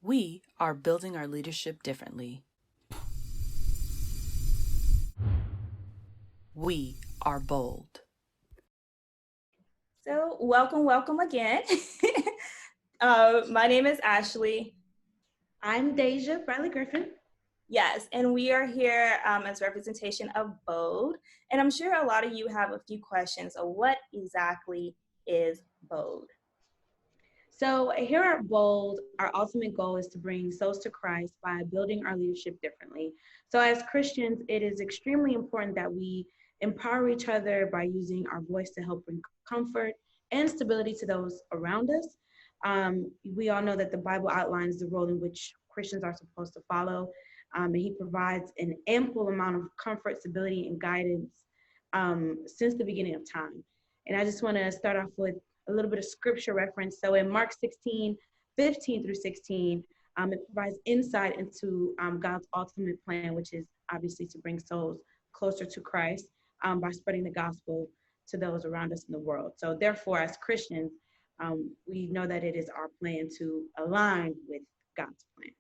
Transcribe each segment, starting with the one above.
We are building our leadership differently. We are bold. So welcome again. My name is Ashley. I'm Deja Bradley Griffin. Yes, and we are here as representation of BOLD. And I'm sure a lot of you have a few questions of what exactly is BOLD. So here at BOLD, our ultimate goal is to bring souls to Christ by building our leadership differently. So as Christians, it is extremely important that we empower each other by using our voice to help bring comfort and stability to those around us. We all know that the Bible outlines the role in which Christians are supposed to follow, and he provides an ample amount of comfort, stability, and guidance since the beginning of time. And I just want to start off with a little bit of scripture reference. So in Mark 16:15 through 16, it provides insight into God's ultimate plan, which is obviously to bring souls closer to Christ by spreading the gospel to those around us in the world. So therefore, as Christians, we know that it is our plan to align with God's plan.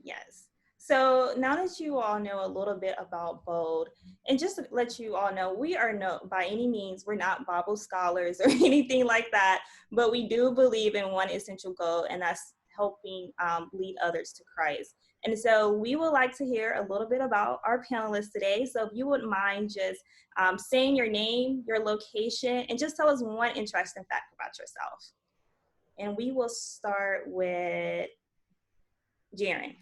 Yes. So now that you all know a little bit about BOLD, and just to let you all know, we are by any means, we're not Bible scholars or anything like that, but we do believe in one essential goal, and that's helping lead others to Christ. And so we would like to hear a little bit about our panelists today. So if you wouldn't mind just saying your name, your location, and just tell us one interesting fact about yourself. And we will start with Jaren.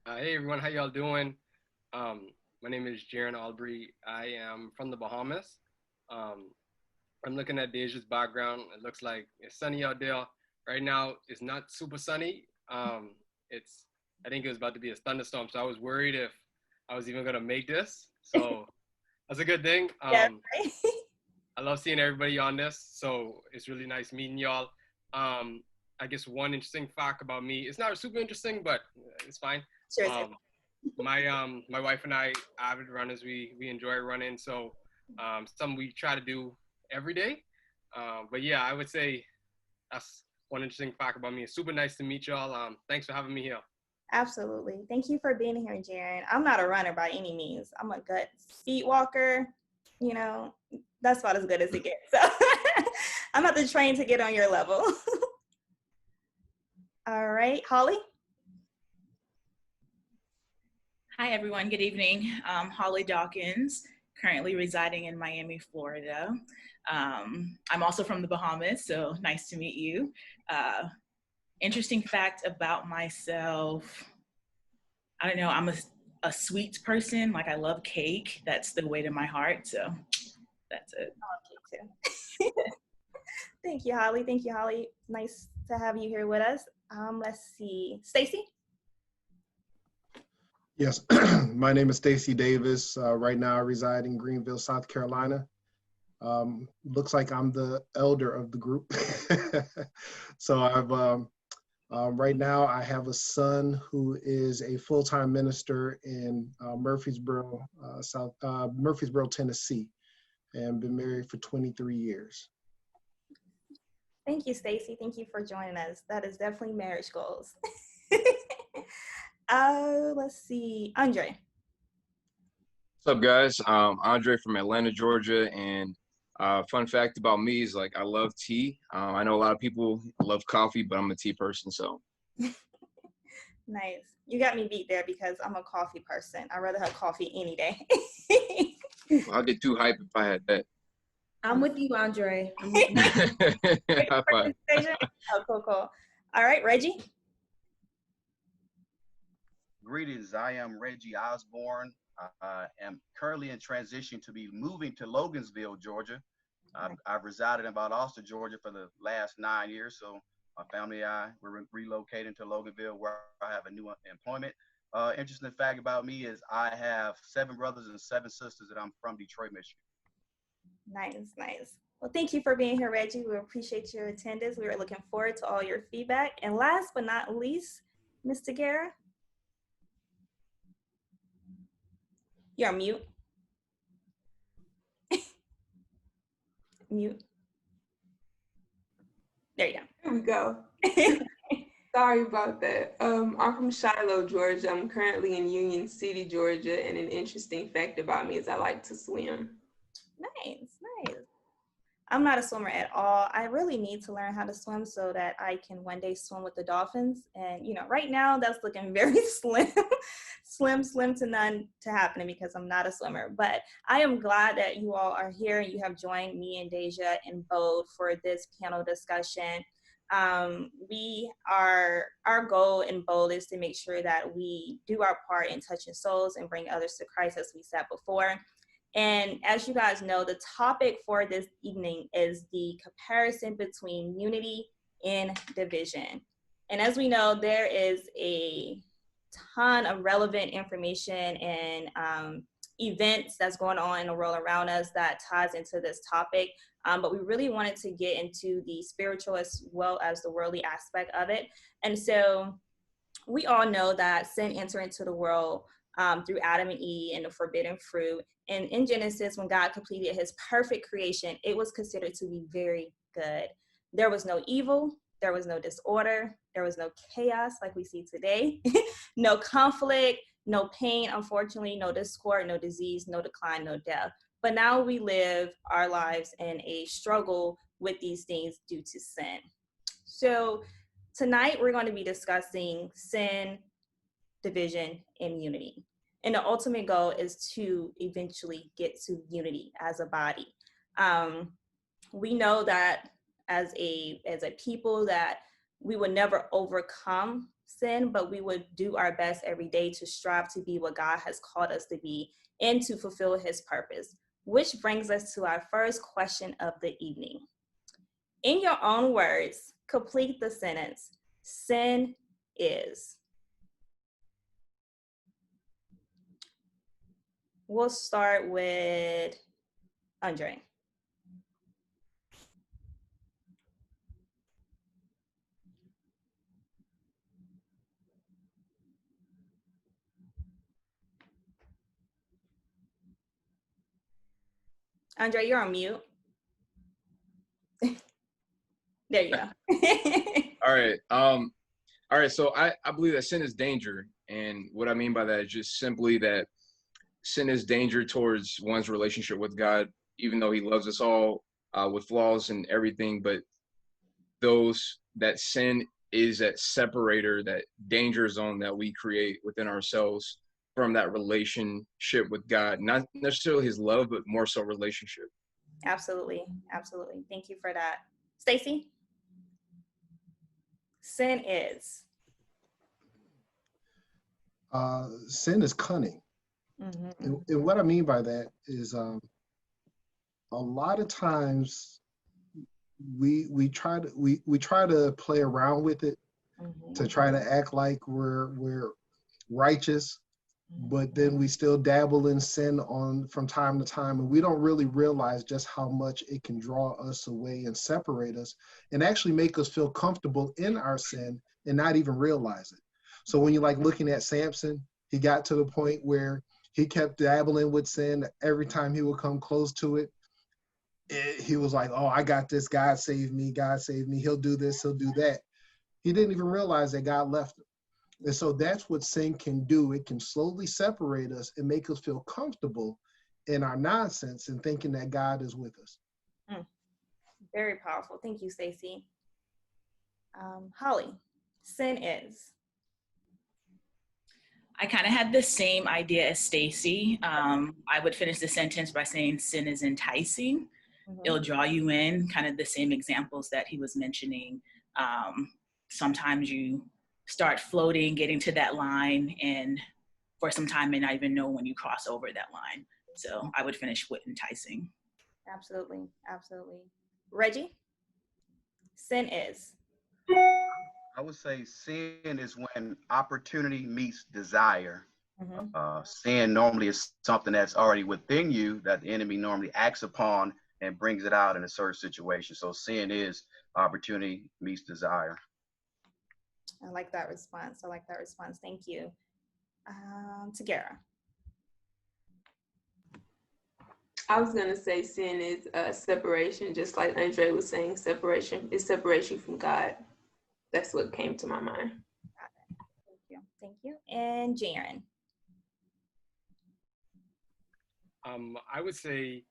Hey everyone, how y'all doing? My name is Jaren Albury. I am from the Bahamas. I'm looking at Deja's background. It looks like it's sunny out there. Right now, it's not super sunny. I think it was about to be a thunderstorm, so I was worried if I was even gonna make this. So that's a good thing. Yeah, right? I love seeing everybody on this, so it's really nice meeting y'all. I guess one interesting fact about me, it's not super interesting, but it's fine. Sure. My wife and I, avid runners, we enjoy running, so something we try to do every day. But yeah, I would say that's one interesting fact about me. It's super nice to meet y'all. Thanks for having me here. Absolutely. Thank you for being here, Jaren. I'm not a runner by any means. I'm a gut speed walker. You know, that's about as good as it gets. So I'm about to train to get on your level. All right, Holly. Hi, everyone. Good evening. Holly Dawkins, currently residing in Miami, Florida. I'm also from the Bahamas, so nice to meet you. Interesting fact about myself, I don't know, I'm a sweet person. Like, I love cake. That's the way to my heart, so that's it. I love cake too. Thank you, Holly. Thank you, Holly. Nice to have you here with us. Let's see. Stacy? Yes, my name is Stacy Davis. Right now I reside in Greenville, South Carolina. Looks like I'm the elder of the group. So right now I have a son who is a full-time minister in Murfreesboro, Tennessee, and been married for 23 years. Thank you, Stacy. Thank you for joining us. That is definitely marriage goals. Let's see. Andre. What's up, guys? Andre from Atlanta, Georgia, and fun fact about me is like I love tea. I know a lot of people love coffee, but I'm a tea person, so. Nice. You got me beat there because I'm a coffee person. I'd rather have coffee any day. I'll get too hyped if I had that. I'm with you, Andre. High five. Oh, cool. All right, Reggie. Greetings, I am Reggie Osborne. I am currently in transition to be moving to Logan'sville, Georgia. I've resided in Valdosta, Georgia for the last 9 years. So my family and I, we're relocating to Logan'sville where I have a new employment. Interesting fact about me is I have 7 brothers and 7 sisters, and I'm from Detroit, Michigan. Nice. Well, thank you for being here, Reggie. We appreciate your attendance. We are looking forward to all your feedback. And last but not least, Mr. Guerra. You're on mute. Mute. There you go. Here we go. Sorry about that. I'm from Shiloh, Georgia. I'm currently in Union City, Georgia, and an interesting fact about me is I like to swim. Nice, nice. I'm not a swimmer at all. I really need to learn how to swim so that I can one day swim with the dolphins. And, right now that's looking very slim to none to happening because I'm not a swimmer. But I am glad that you all are here and you have joined me and Deja and Bode for this panel discussion. Our goal in Bode is to make sure that we do our part in touching souls and bring others to Christ, as we said before. And as you guys know, the topic for this evening is the comparison between unity and division. And as we know, there is a ton of relevant information and events that's going on in the world around us that ties into this topic. But we really wanted to get into the spiritual as well as the worldly aspect of it. And so we all know that sin entered into the world through Adam and Eve and the forbidden fruit. And in Genesis, when God completed his perfect creation, it was considered to be very good. There was no evil, there was no disorder, there was no chaos like we see today, no conflict, no pain, unfortunately, no discord, no disease, no decline, no death. But now we live our lives in a struggle with these things due to sin. So tonight we're going to be discussing sin, division, and unity. And the ultimate goal is to eventually get to unity as a body. We know that as a people that we would never overcome sin, but we would do our best every day to strive to be what God has called us to be and to fulfill his purpose. Which brings us to our first question of the evening. In your own words, complete the sentence. Sin is. We'll start with Andre. Andre, you're on mute. There you go. All right. All right. So I believe that sin is danger. And what I mean by that is just simply that sin is danger towards one's relationship with God, even though he loves us all with flaws and everything. But that sin is that separator, that danger zone that we create within ourselves from that relationship with God, not necessarily his love, but more so relationship. Absolutely. Absolutely. Thank you for that. Stacy? Sin is. Sin is cunning. Mm-hmm. And what I mean by that is a lot of times we try to play around with it to try to act like we're righteous, but then we still dabble in sin from time to time, and we don't really realize just how much it can draw us away and separate us and actually make us feel comfortable in our sin and not even realize it. So when you're like looking at Samson, he got to the point where he kept dabbling with sin. Every time he would come close to it, he was like, oh, I got this. God saved me. God saved me. He'll do this. He'll do that. He didn't even realize that God left him. And so that's what sin can do. It can slowly separate us and make us feel comfortable in our nonsense and thinking that God is with us. Very powerful. Thank you, Stacey. Holly, sin is. I kind of had the same idea as Stacy. I would finish the sentence by saying sin is enticing. Mm-hmm. It'll draw you in, kind of the same examples that he was mentioning. Sometimes you start floating, getting to that line, and for some time may not even know when you cross over that line. So I would finish with enticing. Absolutely, absolutely. Reggie, sin is. I would say sin is when opportunity meets desire. Mm-hmm. Sin normally is something that's already within you that the enemy normally acts upon and brings it out in a certain situation. So sin is opportunity meets desire. I like that response. Thank you. Tagara. I was gonna say sin is separation, just like Andre was saying, separation is separation from God. That's what came to my mind. Thank you. Thank you. And Jaren. I would say,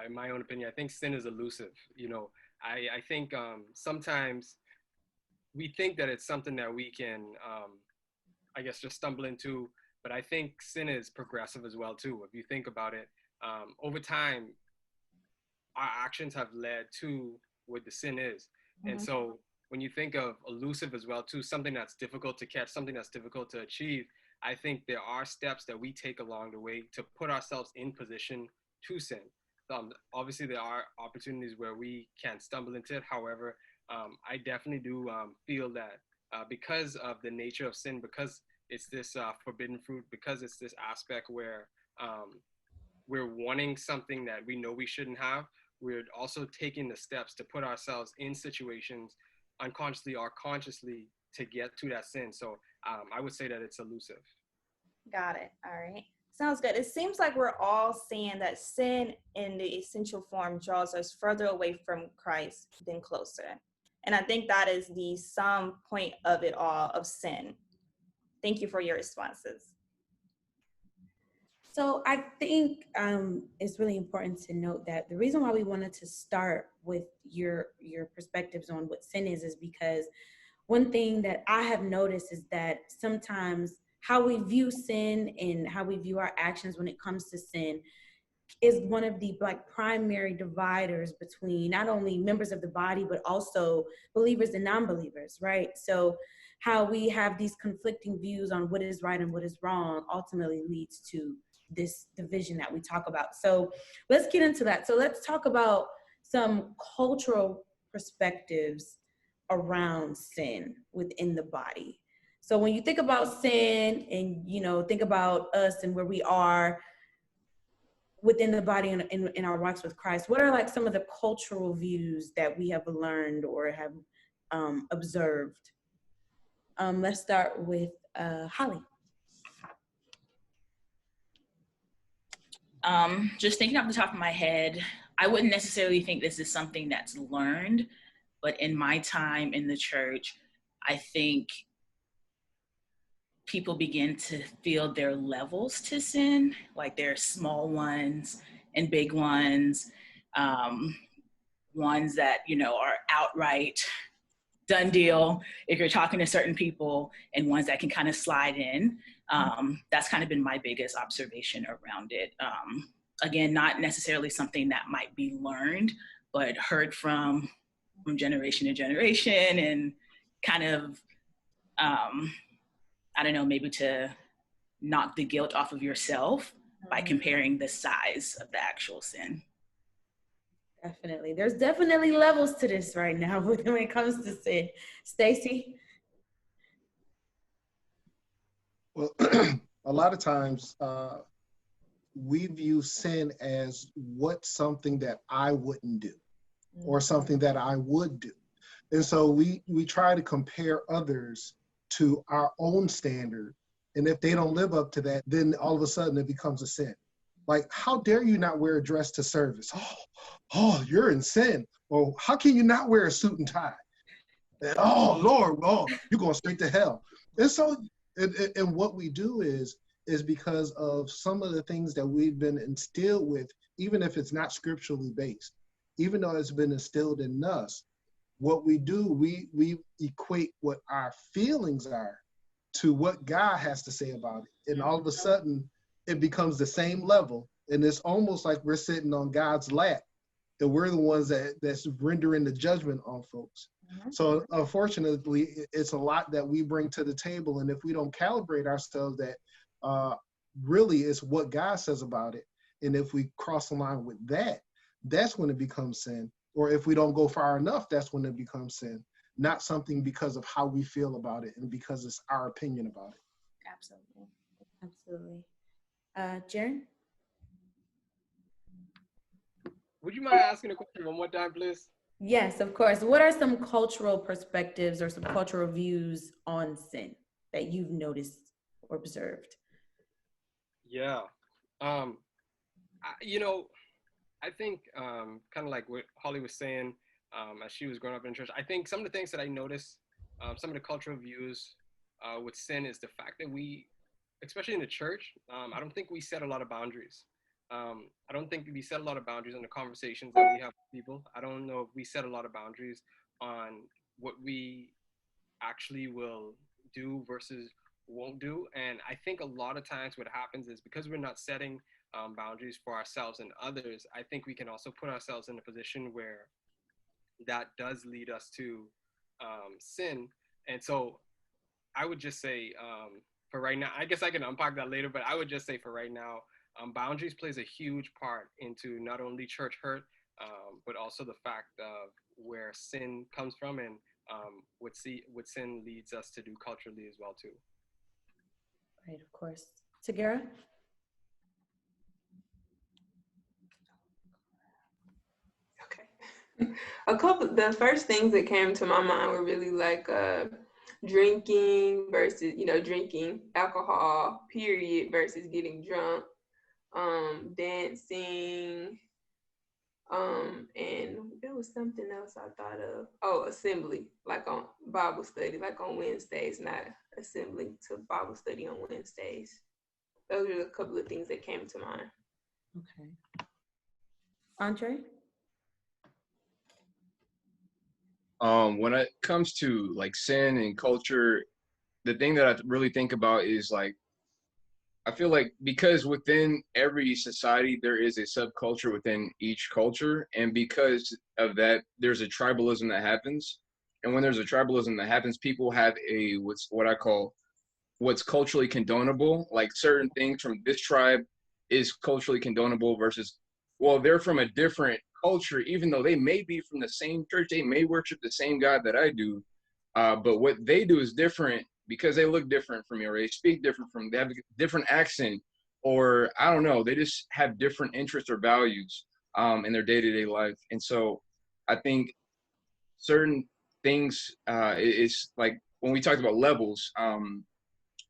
in my own opinion, I think sin is elusive. You know, I think sometimes we think that it's something that we can, I guess, just stumble into. But I think sin is progressive as well too. If you think about it, over time, our actions have led to what the sin is. And so when you think of elusive as well too, something that's difficult to catch, something that's difficult to achieve, I think there are steps that we take along the way to put ourselves in position to sin. Obviously, there are opportunities where we can stumble into it. However, I definitely do feel that because of the nature of sin, because it's this forbidden fruit, because it's this aspect where we're wanting something that we know we shouldn't have, we're also taking the steps to put ourselves in situations unconsciously or consciously to get to that sin. So I would say that it's elusive. Got it. All right. Sounds good. It seems like we're all saying that sin in the essential form draws us further away from Christ than closer. And I think that is the sum point of it all, of sin. Thank you for your responses. So I think it's really important to note that the reason why we wanted to start with your perspectives on what sin is because one thing that I have noticed is that sometimes how we view sin and how we view our actions when it comes to sin is one of the primary dividers between not only members of the body, but also believers and non-believers, right? So how we have these conflicting views on what is right and what is wrong ultimately leads to this division that we talk about. So let's get into that. So let's talk about some cultural perspectives around sin within the body. So when you think about sin and, think about us and where we are within the body and in our walks with Christ, what are some of the cultural views that we have learned or have observed? Let's start with Holly. Just thinking off the top of my head, I wouldn't necessarily think this is something that's learned, but in my time in the church, I think people begin to feel their levels to sin, like there are small ones and big ones, ones that, are outright done deal if you're talking to certain people, and ones that can kind of slide in. That's kind of been my biggest observation around it. Again, not necessarily something that might be learned, but heard from generation to generation, and kind of, I don't know, maybe to knock the guilt off of yourself by comparing the size of the actual sin. Definitely. There's definitely levels to this right now when it comes to sin. Stacy? Well, a lot of times we view sin as what's something that I wouldn't do or something that I would do. And so we try to compare others to our own standard. And if they don't live up to that, then all of a sudden it becomes a sin. Like, how dare you not wear a dress to service? Oh, you're in sin. Or how can you not wear a suit and tie? And, oh, Lord, you're going straight to hell. And so, and what we do is because of some of the things that we've been instilled with, even if it's not scripturally based, even though it's been instilled in us, what we do, we equate what our feelings are to what God has to say about it. And all of a sudden, it becomes the same level. And it's almost like we're sitting on God's lap, and we're the ones that's rendering the judgment on folks. So unfortunately, it's a lot that we bring to the table. And if we don't calibrate ourselves that really is what God says about it, and if we cross the line with that, that's when it becomes sin. Or if we don't go far enough, that's when it becomes sin. Not something because of how we feel about it and because it's our opinion about it. Absolutely. Absolutely. Jaren? Would you mind asking the question one more time, please? Yes, of course. What are some cultural perspectives or some cultural views on sin that you've noticed or observed? Yeah. I think kind of like what Holly was saying as she was growing up in church. I think some of the things that I noticed, some of the cultural views with sin is the fact that we, especially in the church, I don't think we set a lot of boundaries. I don't think we set a lot of boundaries in the conversations that we have with people. I don't know if we set a lot of boundaries on what we actually will do versus won't do. And I think a lot of times what happens is because we're not setting boundaries for ourselves and others, I think we can also put ourselves in a position where that does lead us to sin. And so I would just say for right now, I guess I can unpack that later, but I would just say for right now, boundaries plays a huge part into not only church hurt, but also the fact of where sin comes from and what sin leads us to do culturally as well too. Right, of course. Sagara? Okay. The first things that came to my mind were really like drinking versus, drinking alcohol, period, versus getting drunk, dancing, and there was something else I thought of. Oh, assembly, like on Bible study, like on Wednesdays, not assembling to Bible study on Wednesdays. Those are a couple of things that came to mind. Okay. Andre? When it comes to like sin and culture, the thing that I really think about is like, I feel like because within every society there is a subculture within each culture, and because of that, there's a tribalism that happens. And when there's a tribalism that happens, people have what I call what's culturally condonable. Like certain things from this tribe is culturally condonable versus, well, they're from a different culture, even though they may be from the same church, they may worship the same God that I do, but what they do is different because they look different from me, or they speak different from me, they have a different accent, or I don't know, they just have different interests or values in their day-to-day life. And so I think certain things is like when we talked about levels,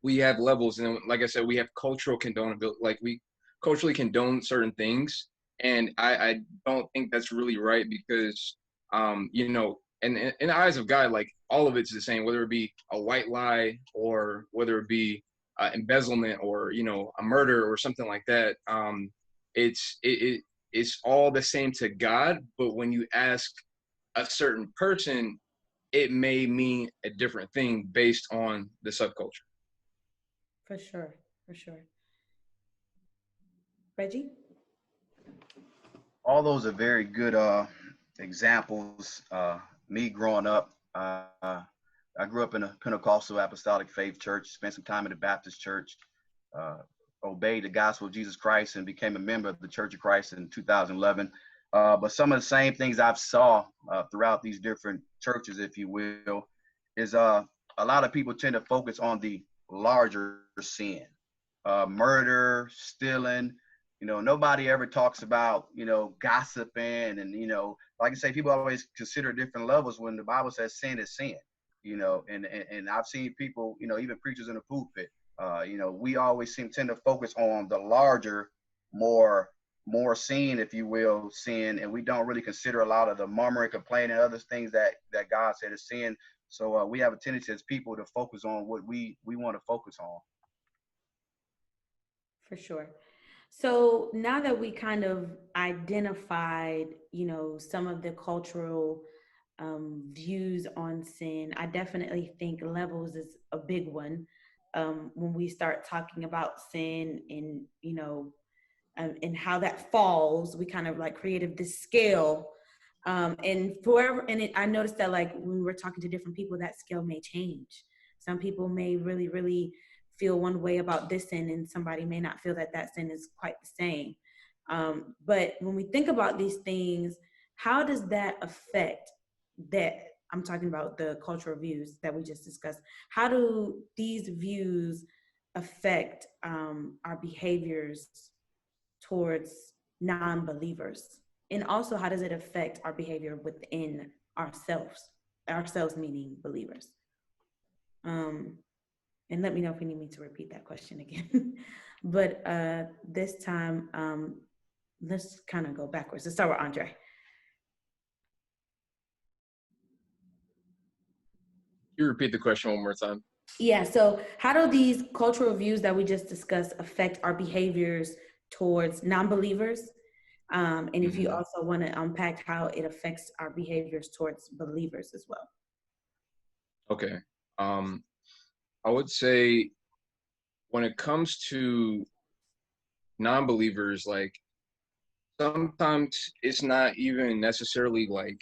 we have levels, and like I said, we have cultural condonability, like we culturally condone certain things, and I don't think that's really right because and in the eyes of God, like all of it's the same, whether it be a white lie or whether it be embezzlement or a murder or something like that. It's all the same to God, but when you ask a certain person, it may mean a different thing based on the subculture. For sure, for sure. Reggie? All those are very good examples. Me growing up, I grew up in a Pentecostal Apostolic Faith church, spent some time in the Baptist church, obeyed the gospel of Jesus Christ, and became a member of the Church of Christ in 2011. But some of the same things I've saw throughout these different churches, if you will, is a lot of people tend to focus on the larger sin, murder, stealing. Nobody ever talks about, gossiping and, like I say, people always consider different levels when the Bible says sin is sin, and I've seen people, even preachers in the pulpit, we always tend to focus on the larger, more sin, if you will, sin, and we don't really consider a lot of the murmuring, complaining, and other things that God said is sin. So we have a tendency as people to focus on what we want to focus on. For sure. So now that we kind of identified, some of the cultural views on sin, I definitely think levels is a big one. When we start talking about sin and how that falls, we kind of like created this scale. I noticed that like when we're talking to different people, that scale may change. Some people may really, really feel one way about this sin, and somebody may not feel that sin is quite the same. But when we think about these things, how does that affect that? I'm talking about the cultural views that we just discussed. How do these views affect our behaviors towards non-believers? And also, how does it affect our behavior within ourselves meaning believers? And let me know if you need me to repeat that question again. But this time, let's kind of go backwards. Let's start with Andre. You repeat the question one more time. Yeah, so how do these cultural views that we just discussed affect our behaviors towards non-believers? And if you also want to unpack how it affects our behaviors towards believers as well. Okay. I would say when it comes to non-believers, like sometimes it's not even necessarily like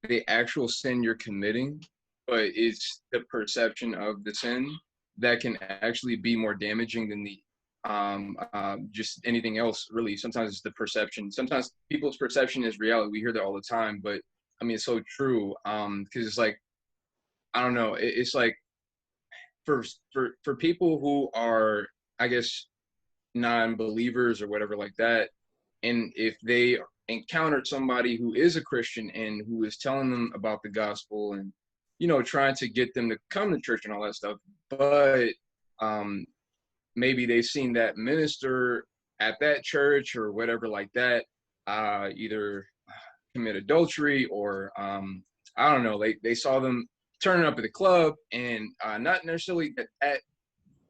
the actual sin you're committing, but it's the perception of the sin that can actually be more damaging than the just anything else really. Sometimes it's the perception. Sometimes people's perception is reality. We hear that all the time, but I mean it's so true. Because it's like, I don't know, it's like for people who are, I guess, non-believers or whatever like that, and if they encountered somebody who is a Christian and who is telling them about the gospel and, you know, trying to get them to come to church and all that stuff, but maybe they've seen that minister at that church or whatever like that, either commit adultery or I don't know, they saw them turning up at the club, and not necessarily that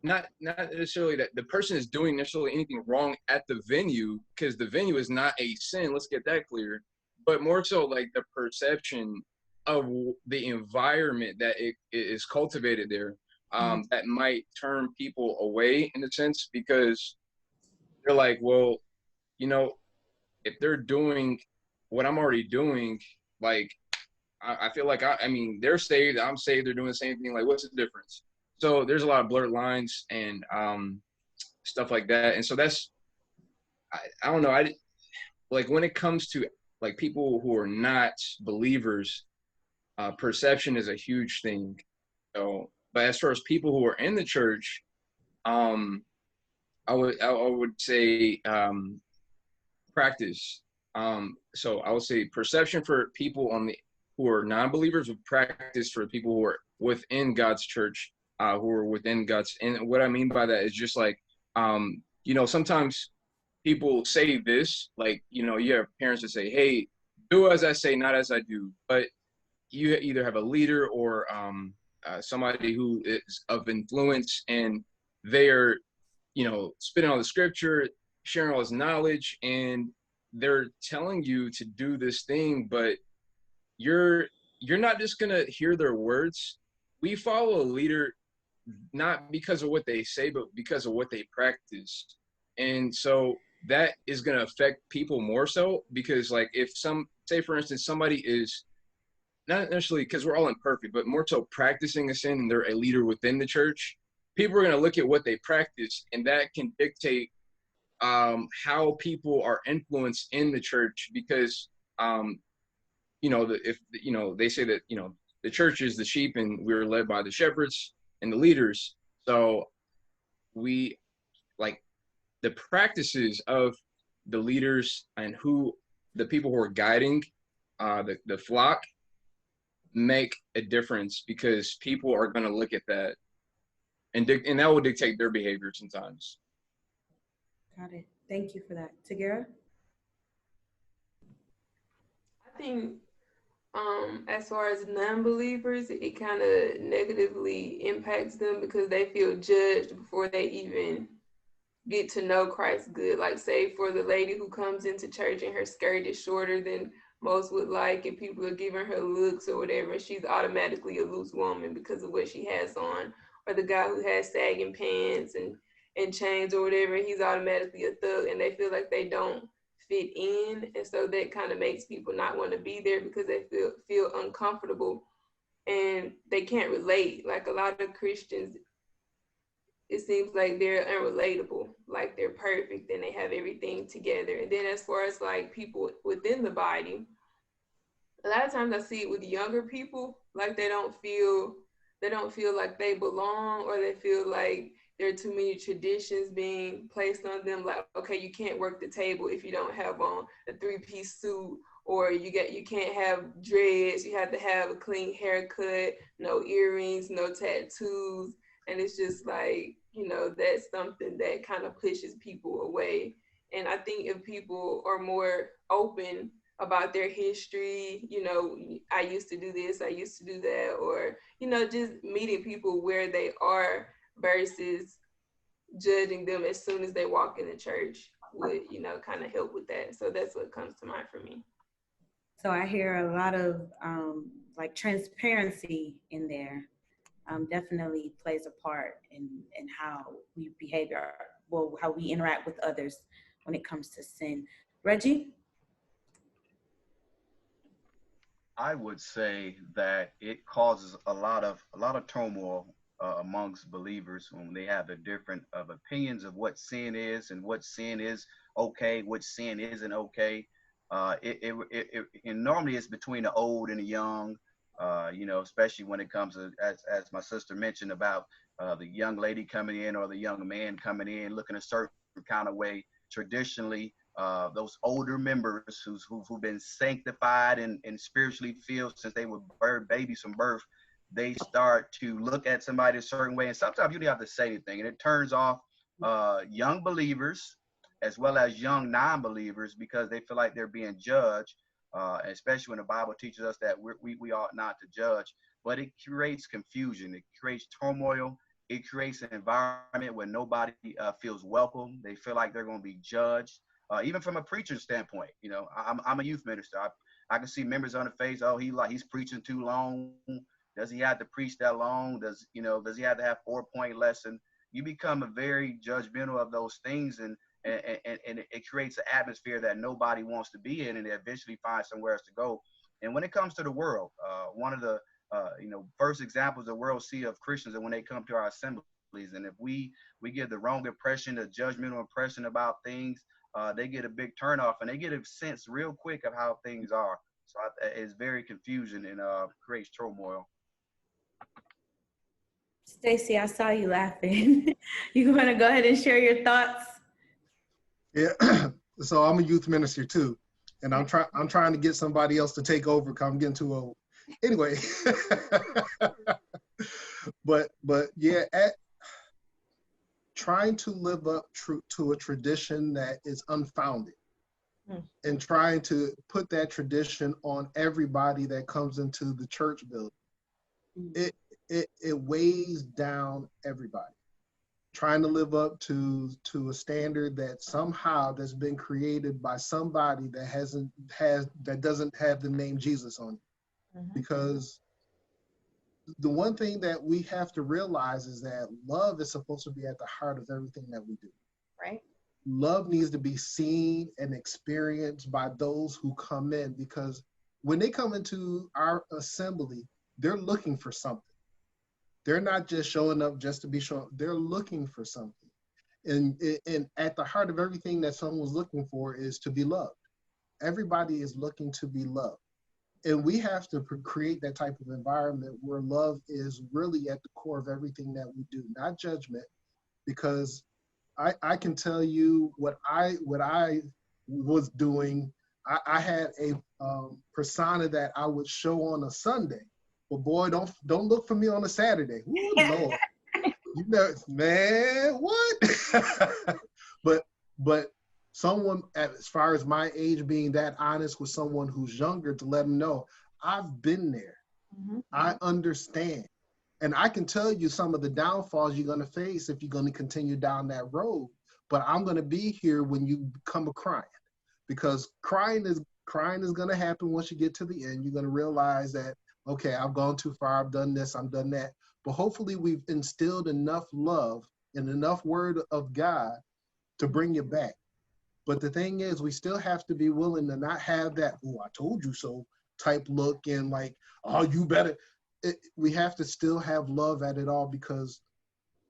not necessarily that the person is doing necessarily anything wrong at the venue, because the venue is not a sin. Let's get that clear. But more so like the perception of the environment that it is cultivated there, that might turn people away in a sense, because they're like, well, you know, if they're doing what I'm already doing, like I feel like I mean, they're saved, I'm saved, they're doing the same thing. Like, what's the difference? So there's a lot of blurred lines and stuff like that. And so that's, I don't know. I like when it comes to like people who are not believers, perception is a huge thing. So, but as far as people who are in the church, I would say practice. So I would say perception for people who are non-believers, with practice for people who are within God's church, who are within God's. And what I mean by that is just like, you know, sometimes people say this, like, you know, you have parents that say, "Hey, do as I say, not as I do." But you either have a leader or somebody who is of influence, and they are, you know, spitting on the scripture, sharing all this knowledge, and they're telling you to do this thing, but you're not just gonna hear their words. We follow a leader not because of what they say, but because of what they practice. And so that is gonna affect people more so, because like if say for instance somebody is not necessarily, because we're all imperfect, but more so practicing a sin and they're a leader within the church, people are gonna look at what they practice, and that can dictate how people are influenced in the church, because you know, if you know, they say that, you know, the church is the sheep and we're led by the shepherds and the leaders. So we like the practices of the leaders and who the people who are guiding the flock make a difference, because people are going to look at that and that will dictate their behavior sometimes. Got it. Thank you for that. Tagara? I think as far as non-believers, it kind of negatively impacts them because they feel judged before they even get to know Christ good. Like, say for the lady who comes into church and her skirt is shorter than most would like, and people are giving her looks or whatever, and she's automatically a loose woman because of what she has on. Or the guy who has sagging pants and chains or whatever, he's automatically a thug, and they feel like they don't fit in. And so that kind of makes people not want to be there because they feel uncomfortable and they can't relate. Like a lot of Christians, it seems like they're unrelatable, like they're perfect and they have everything together. And then as far as like people within the body, a lot of times I see it with younger people, like they don't feel like they belong, or they feel like there are too many traditions being placed on them. Like, okay, you can't work the table if you don't have on a 3-piece suit, or you can't have dreads. You have to have a clean haircut, no earrings, no tattoos. And it's just like, you know, that's something that kind of pushes people away. And I think if people are more open about their history, you know, I used to do this, I used to do that, or, you know, just meeting people where they are versus judging them as soon as they walk in the church would, you know, kind of help with that. So that's what comes to mind for me. So I hear a lot of like transparency in there. Definitely plays a part in how we behave, well, how we interact with others when it comes to sin. Reggie? I would say that it causes a lot of turmoil amongst believers when they have a different of opinions of what sin is and what sin is okay, what sin isn't okay. And normally it's between the old and the young. You know, especially when it comes to, as my sister mentioned about the young lady coming in or the young man coming in looking a certain kind of way. Traditionally, those older members who've been sanctified and spiritually filled since they were babies from birth, they start to look at somebody a certain way. And sometimes you don't have to say anything. And it turns off young believers as well as young non-believers because they feel like they're being judged, especially when the Bible teaches us that we ought not to judge. But it creates confusion. It creates turmoil. It creates an environment where nobody feels welcome. They feel like they're going to be judged. Even from a preacher standpoint, you know, I'm a youth minister. I can see members on the face. Oh, he's preaching too long. Does he have to preach that long? Does he have to have 4-point lesson? You become a very judgmental of those things, and it creates an atmosphere that nobody wants to be in, and they eventually find somewhere else to go. And when it comes to the world, one of the first examples the world see of Christians are when they come to our assemblies, and if we give the wrong impression, a judgmental impression about things, they get a big turnoff, and they get a sense real quick of how things are. So it's very confusing and creates turmoil. Stacy, I saw you laughing. You want to go ahead and share your thoughts? Yeah. So I'm a youth minister too, and I'm trying to get somebody else to take over because I'm getting too old. Anyway, but yeah, trying to live up to a tradition that is unfounded and trying to put that tradition on everybody that comes into the church building. It weighs down everybody. Trying to live up to a standard that somehow that's been created by somebody that doesn't have the name Jesus on it. Because the one thing that we have to realize is that love is supposed to be at the heart of everything that we do. Right. Love needs to be seen and experienced by those who come in, because when they come into our assembly, they're looking for something. They're not just showing up just to be shown. They're looking for something. And at the heart of everything that someone's looking for is to be loved. Everybody is looking to be loved. And we have to create that type of environment where love is really at the core of everything that we do, not judgment. Because I can tell you what I was doing. I had a persona that I would show on a Sunday, but boy, don't look for me on a Saturday. Ooh, Lord, you know, man, what? but someone as far as my age being that honest with someone who's younger to let them know I've been there. I understand. And I can tell you some of the downfalls you're going to face if you're going to continue down that road. But I'm going to be here when you come a crying, because crying is going to happen once you get to the end. You're going to realize that, okay, I've gone too far. I've done this. I've done that. But hopefully we've instilled enough love and enough word of God to bring you back. But the thing is, we still have to be willing to not have that, oh, I told you so type look and like, oh, you better. We have to still have love at it all, because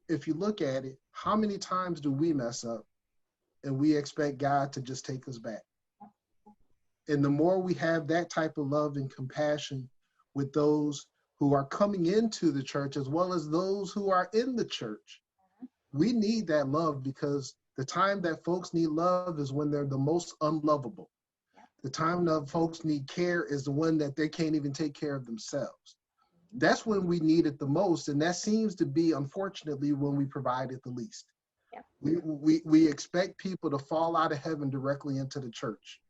if you look at it, how many times do we mess up and we expect God to just take us back? And the more we have that type of love and compassion with those who are coming into the church as well as those who are in the church, we need that love, because the time that folks need love is when they're the most unlovable. The time that folks need care is the one that they can't even take care of themselves. That's when we need it the most, and that seems to be, unfortunately, when we provide it the least. We expect people to fall out of heaven directly into the church.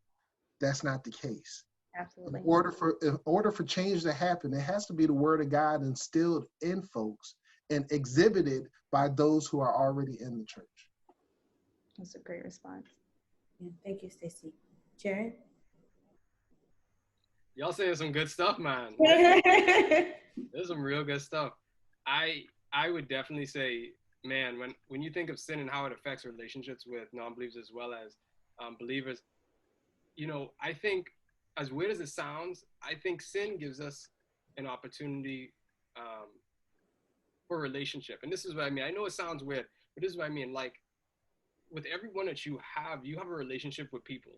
That's not the case. Absolutely. In order for change to happen, it has to be the word of God instilled in folks and exhibited by those who are already in the church. That's a great response. Yeah, thank you, Stacy. Jared? Y'all saying some good stuff, man. There's some real good stuff. I would definitely say, man, when you think of sin and how it affects relationships with non-believers as well as believers, you know, I think, as weird as it sounds, I think sin gives us an opportunity for relationship. And this is what I mean. I know it sounds weird, but this is what I mean. Like, with everyone that you have a relationship with people.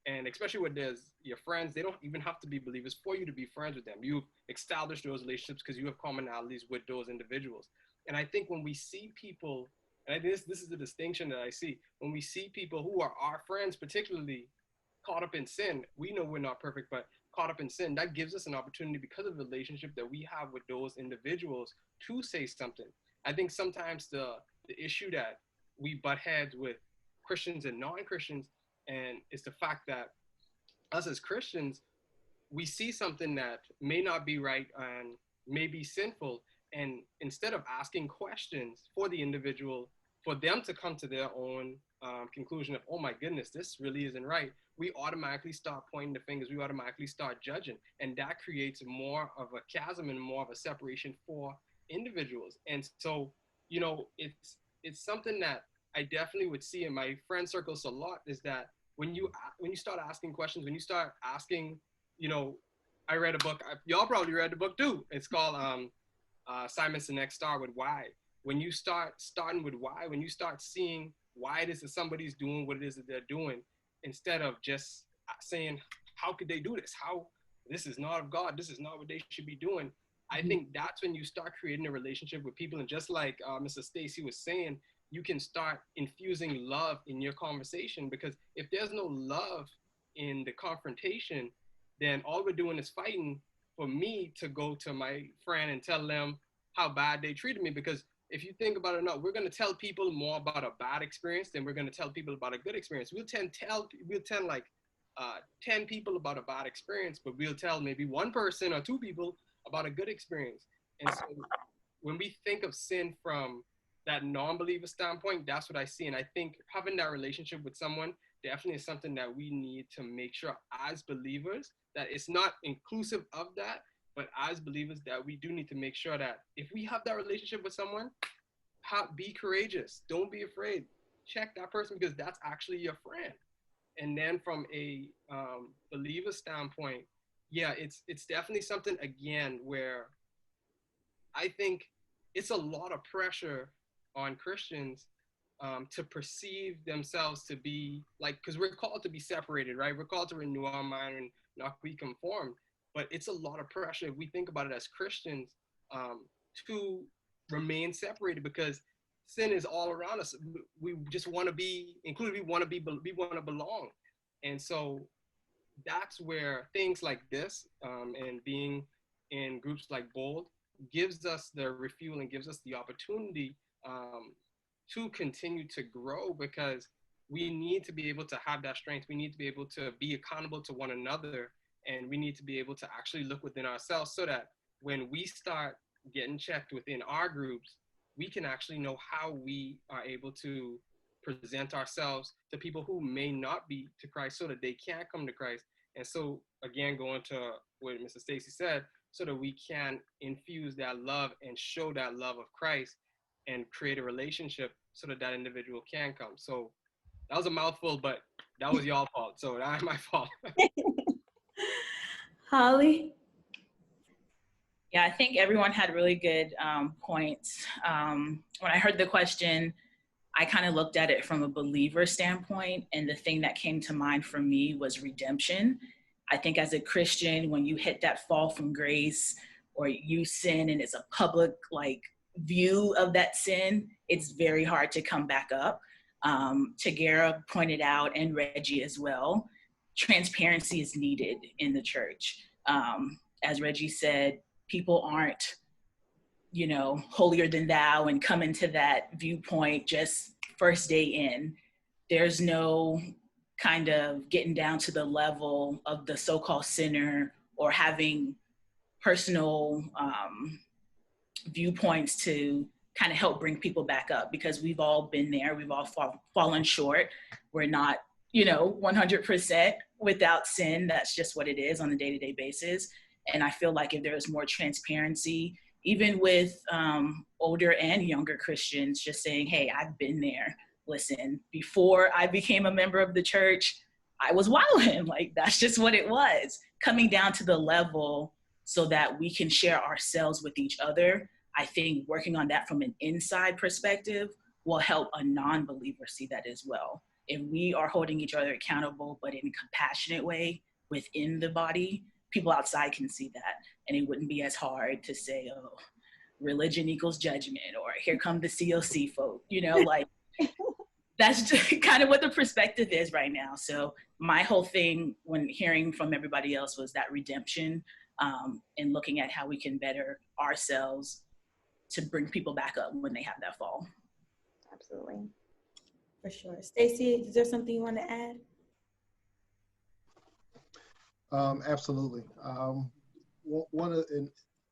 And especially when there's your friends, they don't even have to be believers for you to be friends with them. You've established those relationships because you have commonalities with those individuals. And I think when we see people, and this is the distinction that I see, when we see people who are our friends, particularly caught up in sin, we know we're not perfect, but caught up in sin, that gives us an opportunity because of the relationship that we have with those individuals to say something. I think sometimes the issue that we butt heads with Christians and non-Christians, and it's the fact that us as Christians, we see something that may not be right and may be sinful, and instead of asking questions for the individual, for them to come to their own conclusion of, oh my goodness, this really isn't right, we automatically start pointing the fingers, we automatically start judging, and that creates more of a chasm and more of a separation for individuals. And so, you know, it's something that I definitely would see in my friend circles a lot, is that when you start asking questions, when you start asking, you know, I read a book, y'all probably read the book too. It's called Simon Sinek's Star with Why. When you starting with why, when you start seeing why it is that somebody's doing what it is that they're doing, instead of just saying, how could they do this? How, this is not of God, this is not what they should be doing. I think that's when you start creating a relationship with people. And just like Mr. Stacy was saying, you can start infusing love in your conversation, because if there's no love in the confrontation, then all we're doing is fighting for me to go to my friend and tell them how bad they treated me. Because if you think about it or not, we're going to tell people more about a bad experience than we're going to tell people about a good experience. We'll tell like 10 people about a bad experience, but we'll tell maybe one person or two people about a good experience. And so when we think of sin from that non-believer standpoint, that's what I see. And I think having that relationship with someone definitely is something that we need to make sure as believers, that it's not inclusive of that, but as believers that we do need to make sure that if we have that relationship with someone, be courageous. Don't be afraid. Check that person, because that's actually your friend. And then from a believer standpoint, yeah, it's definitely something, again, where I think it's a lot of pressure on Christians to perceive themselves to be like, because we're called to be separated, right? We're called to renew our mind and not be conformed. But it's a lot of pressure, if we think about it as Christians, to remain separated, because sin is all around us. We just want to be included. We want to belong. And so that's where things like this and being in groups like Bold gives us the refuel and gives us the opportunity to continue to grow, because we need to be able to have that strength. We need to be able to be accountable to one another, and we need to be able to actually look within ourselves, so that when we start getting checked within our groups, we can actually know how we are able to present ourselves to people who may not be to Christ, so that they can come to Christ. And so, again, going to what Mr. Stacy said, so that we can infuse that love and show that love of Christ and create a relationship so that that individual can come. So that was a mouthful, but that was y'all's fault. So that's my fault. Holly? Yeah, I think everyone had really good points. When I heard the question, I kind of looked at it from a believer standpoint, and the thing that came to mind for me was redemption. I think as a Christian, when you hit that fall from grace, or you sin and it's a public view of that sin, it's very hard to come back up. Tagara pointed out, and Reggie as well, transparency is needed in the church. As Reggie said, people aren't, holier than thou and come into that viewpoint just first day in. There's no kind of getting down to the level of the so-called sinner or having personal viewpoints to kind of help bring people back up, because we've all been there. We've all fallen short. We're not, 100% without sin. That's just what it is on a day-to-day basis. And I feel like if there was more transparency, even with older and younger Christians, just saying, hey, I've been there. Listen, before I became a member of the church, I was wilding. Like, that's just what it was. Coming down to the level so that we can share ourselves with each other. I think working on that from an inside perspective will help a non-believer see that as well. If we are holding each other accountable, but in a compassionate way within the body, people outside can see that. And it wouldn't be as hard to say, oh, religion equals judgment, or here come the COC folk, like that's just kind of what the perspective is right now. So my whole thing when hearing from everybody else was that redemption, and looking at how we can better ourselves to bring people back up when they have that fall. Absolutely. For sure. Stacey, is there something you want to add? Absolutely.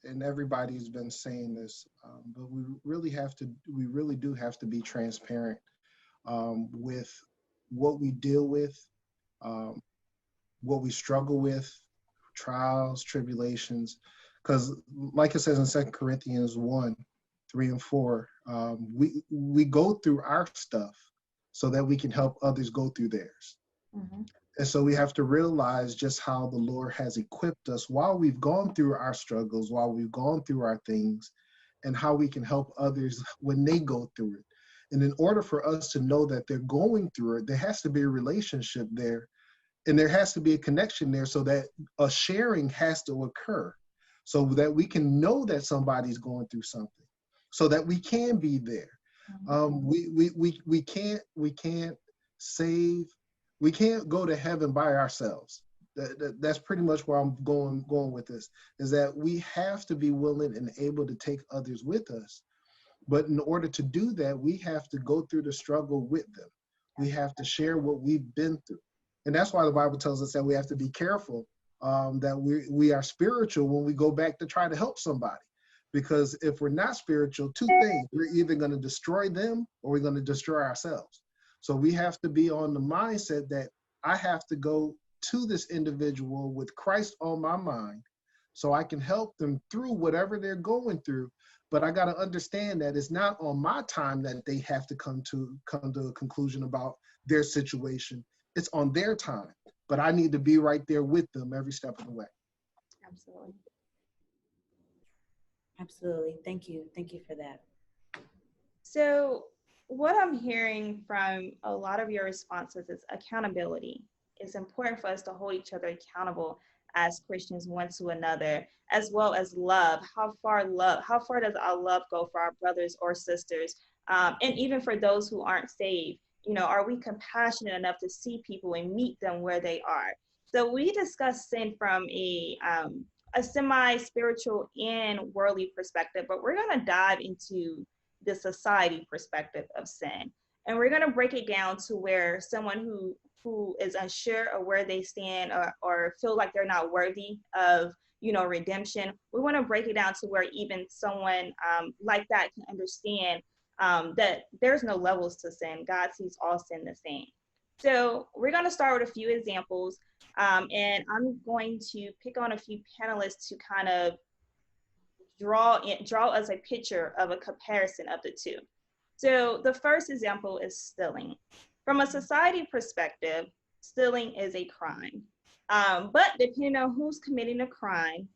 And everybody's been saying this, but we really do have to be transparent with what we deal with, what we struggle with, trials, tribulations, because like it says in 2 Corinthians 1:3-4, we go through our stuff so that we can help others go through theirs. Mm-hmm. And so we have to realize just how the Lord has equipped us while we've gone through our struggles, while we've gone through our things, and how we can help others when they go through it. And in order for us to know that they're going through it, there has to be a relationship there, and there has to be a connection there, so that a sharing has to occur, so that we can know that somebody's going through something, so that we can be there. We can't go to heaven by ourselves. That's pretty much where I'm going with this, is that we have to be willing and able to take others with us. But in order to do that, we have to go through the struggle with them. We have to share what we've been through. And that's why the Bible tells us that we have to be careful, that we are spiritual when we go back to try to help somebody. Because if we're not spiritual, two things: we're either going to destroy them or we're going to destroy ourselves. So we have to be on the mindset that I have to go to this individual with Christ on my mind so I can help them through whatever they're going through. But I got to understand that it's not on my time that they have to come to a conclusion about their situation. It's on their time, but I need to be right there with them every step of the way. Absolutely. Absolutely. Thank you. Thank you for that. So what I'm hearing from a lot of your responses is accountability. It's important for us to hold each other accountable as Christians one to another, as well as love. How far does our love go for our brothers or sisters? And even for those who aren't saved, are we compassionate enough to see people and meet them where they are? So we discussed sin from a semi-spiritual and worldly perspective, but we're going to dive into the society perspective of sin. And we're going to break it down to where someone who is unsure of where they stand or feel like they're not worthy of, redemption. We want to break it down to where even someone like that can understand that there's no levels to sin. God sees all sin the same. So we're going to start with a few examples, and I'm going to pick on a few panelists to kind of draw us a picture of a comparison of the two. So the first example is stealing. From a society perspective, stealing is a crime. But depending on who's committing a crime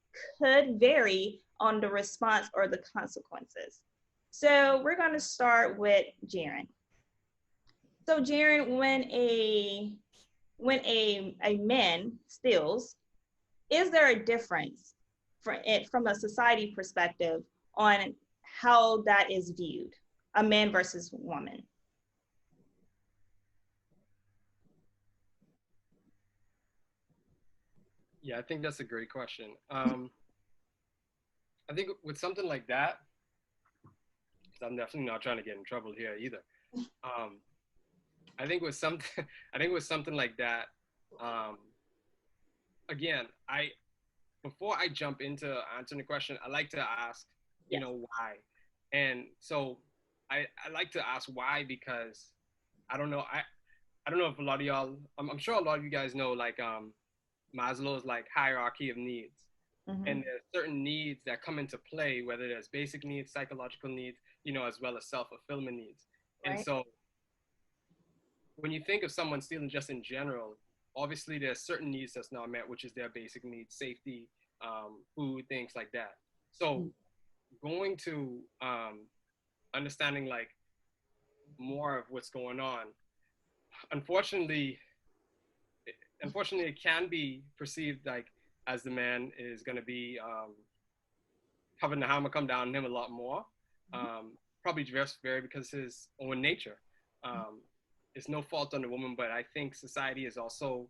could vary on the response or the consequences. So we're going to start with Jaren. So Jaren, when a man steals, is there a difference from a society perspective on how that is viewed, a man versus woman? Yeah, I think that's a great question. I think with something like that, because I'm definitely not trying to get in trouble here either. I think with something, I think with something like that, um, again, before I jump into answering the question, I like to ask, Yes. why. And so I like to ask why because I don't know. I don't know if a lot of y'all, I'm sure a lot of you guys know, like Maslow's like hierarchy of needs. Mm-hmm. And there's certain needs that come into play, whether there's basic needs, psychological needs, as well as self-fulfillment needs. And Right. so when you think of someone stealing just in general, obviously there's certain needs that's not met, which is their basic needs, safety, food, things like that. So going to understanding like more of what's going on, unfortunately, it can be perceived like as the man is going to be having the hammer come down on him a lot more, probably just very because his own nature. It's no fault on the woman, but I think society is also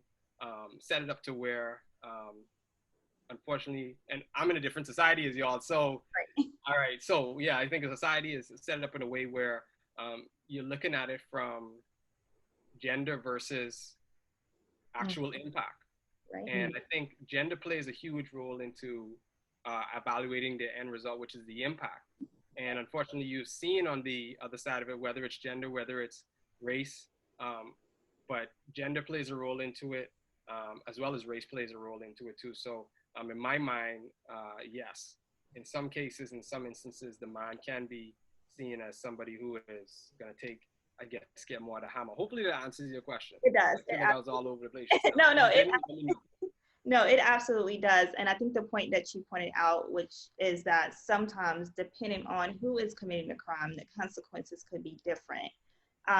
set it up to where, unfortunately, and I'm in a different society as y'all. So, all right. So yeah, I think a society is set it up in a way where you're looking at it from gender versus actual impact. Right. And I think gender plays a huge role into evaluating the end result, which is the impact. And unfortunately, you've seen on the other side of it, whether it's gender, whether it's race, but gender plays a role into it, as well as race plays a role into it too. So in my mind, yes, in some cases, in some instances, the man can be seen as somebody who is going to take, I guess, get more of the hammer. Hopefully that answers your question. It does. I feel like I was all over the place. No, no, Let me know. no, it absolutely does. And I think the point that you pointed out, which is that sometimes depending on who is committing the crime, the consequences could be different.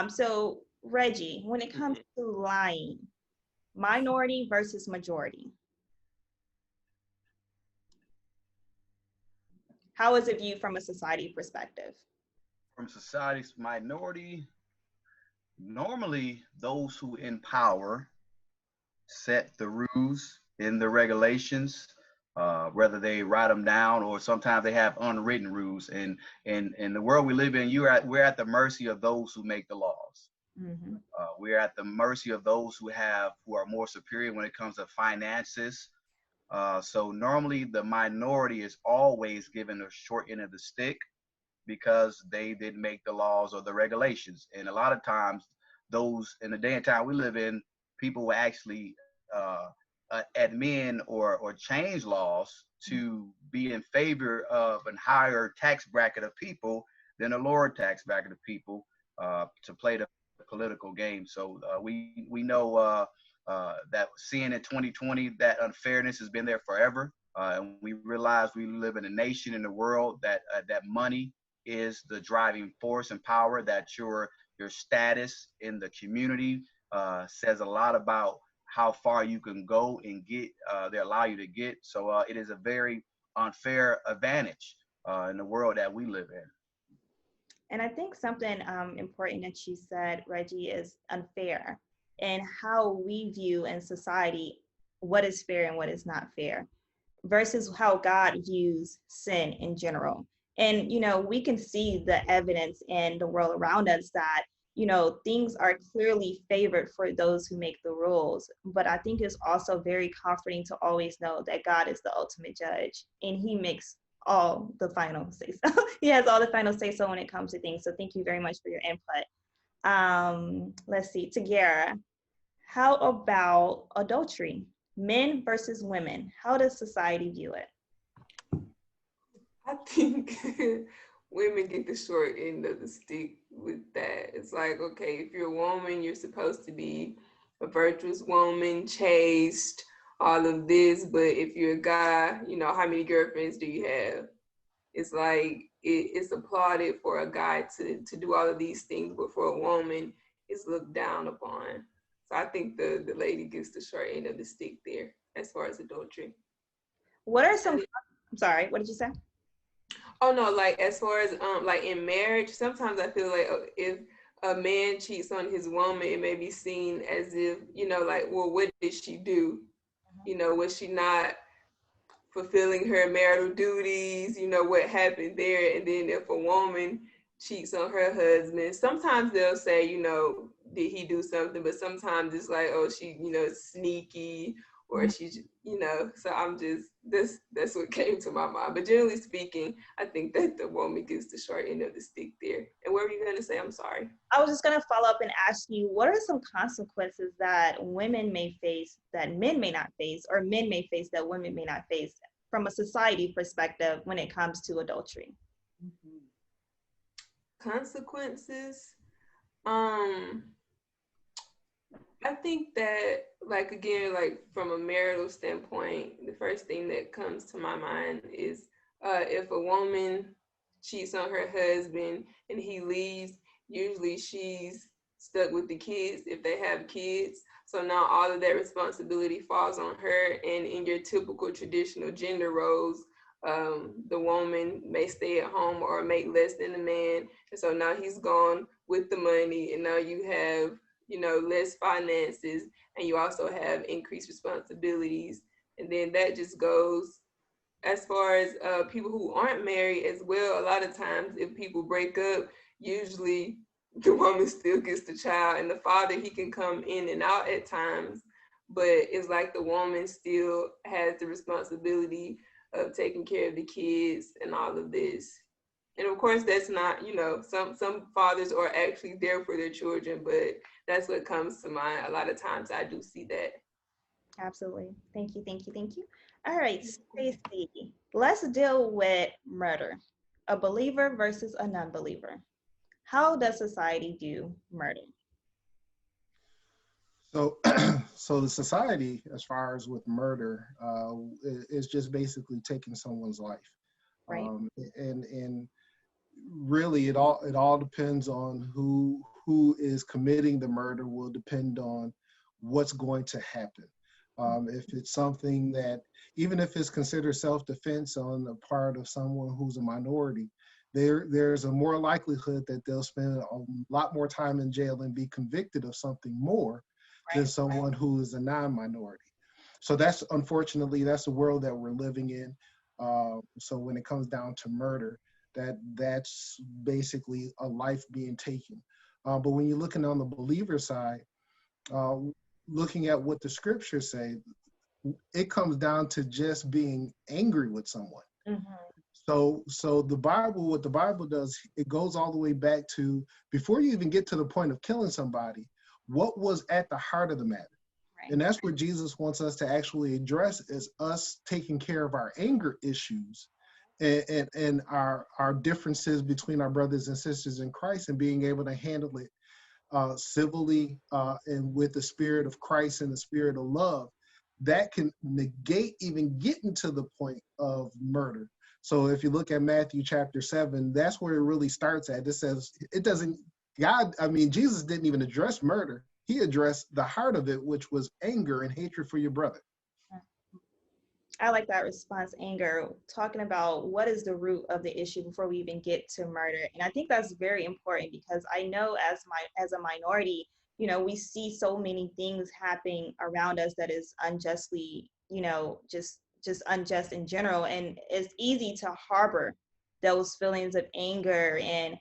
So Reggie, when it comes to lying, minority versus majority, how is it viewed from a society perspective? From society's minority, normally those who in power set the rules in the regulations, whether they write them down or sometimes they have unwritten rules. And in the world we live in, we're at the mercy of those who make the laws. Mm-hmm. We're at the mercy of those who are more superior when it comes to finances. So normally the minority is always given a short end of the stick because they didn't make the laws or the regulations. And a lot of times, those in the day and time we live in, people will actually amend or change laws to be in favor of a higher tax bracket of people than a lower tax bracket of people to play the political game. So we know that seeing in 2020 that unfairness has been there forever, and we realize we live in a nation in the world that that money is the driving force and power, that your status in the community says a lot about how far you can go and get, they allow you to get. So it is a very unfair advantage in the world that we live in. And I think something important that you said, Reggie, is unfair and how we view in society what is fair and what is not fair versus how God views sin in general. And, we can see the evidence in the world around us that, things are clearly favored for those who make the rules. But I think it's also very comforting to always know that God is the ultimate judge and he makes all the final say so. He has all the final say so when it comes to things. So thank you very much for your input. Let's see, Tagara, how about adultery? Men versus women. How does society view it? I think women get the short end of the stick with that. It's like, okay, if you're a woman, you're supposed to be a virtuous woman, chaste, all of this. But if you're a guy, how many girlfriends do you have? It's like it's applauded for a guy to do all of these things, but for a woman, it's looked down upon. So I think the lady gets the short end of the stick there as far as adultery. What are some, I'm sorry, what did you say? Oh no, like as far as like in marriage, sometimes I feel like if a man cheats on his woman, it may be seen as if, like, well, what did she do? Was she not fulfilling her marital duties? What happened there? And then if a woman cheats on her husband. Sometimes they'll say, you know, did he do something? But sometimes it's like, oh, she, you know, sneaky, or she's, you know. So I'm just that's what came to my mind. But generally speaking, I think that the woman gets the short end of the stick there. And what were you gonna say? I'm sorry. I was just going to follow up and ask you, what are some consequences that women may face that men may not face, or men may face that women may not face from a society perspective when it comes to adultery? Consequences. I think that, like, again, like from a marital standpoint, the first thing that comes to my mind is if a woman cheats on her husband and he leaves, usually she's stuck with the kids if they have kids. So now all of that responsibility falls on her. And in your typical traditional gender roles, the woman may stay at home or make less than the man. And so now he's gone with the money, and now you have, you know, less finances, and you also have increased responsibilities. And then that just goes as far as people who aren't married as well. A lot of times if people break up, usually the woman still gets the child, and the father, he can come in and out at times, but it's like the woman still has the responsibility of taking care of the kids and all of this. And of course, that's not, you know, some fathers are actually there for their children, but that's what comes to mind. A lot of times I do see that. Absolutely. Thank you, thank you, thank you. All right, Stacey, let's deal with murder. A believer versus a non-believer. How does society view murder? So, so the society, as far as with murder, is just basically taking someone's life, Right. And really, it all depends on who is committing the murder. Will depend on what's going to happen. If it's something that, even if it's considered self-defense on the part of someone who's a minority, there's a more likelihood that they'll spend a lot more time in jail and be convicted of something more than someone who is a non-minority. So that's, unfortunately, that's the world that we're living in. So when it comes down to murder, that's basically a life being taken. But when you're looking on the believer side, looking at what the scriptures say, it comes down to just being angry with someone. So the Bible, what the Bible does, it goes all the way back to before you even get to the point of killing somebody, what was at the heart of the matter. And that's what Jesus wants us to actually address, is us taking care of our anger issues and our differences between our brothers and sisters in Christ, and being able to handle it civilly and with the spirit of Christ and the spirit of love. That can negate even getting to the point of murder. So if you look at Matthew chapter 7, that's where it really starts at. It says, it doesn't, Jesus didn't even address murder. He addressed the heart of it, which was anger and hatred for your brother. I like that response, anger, talking about what is the root of the issue before we even get to murder. And I think that's very important, because I know as a minority, you know, we see so many things happening around us that is unjustly, you know, just unjust in general. And it's easy to harbor those feelings of anger and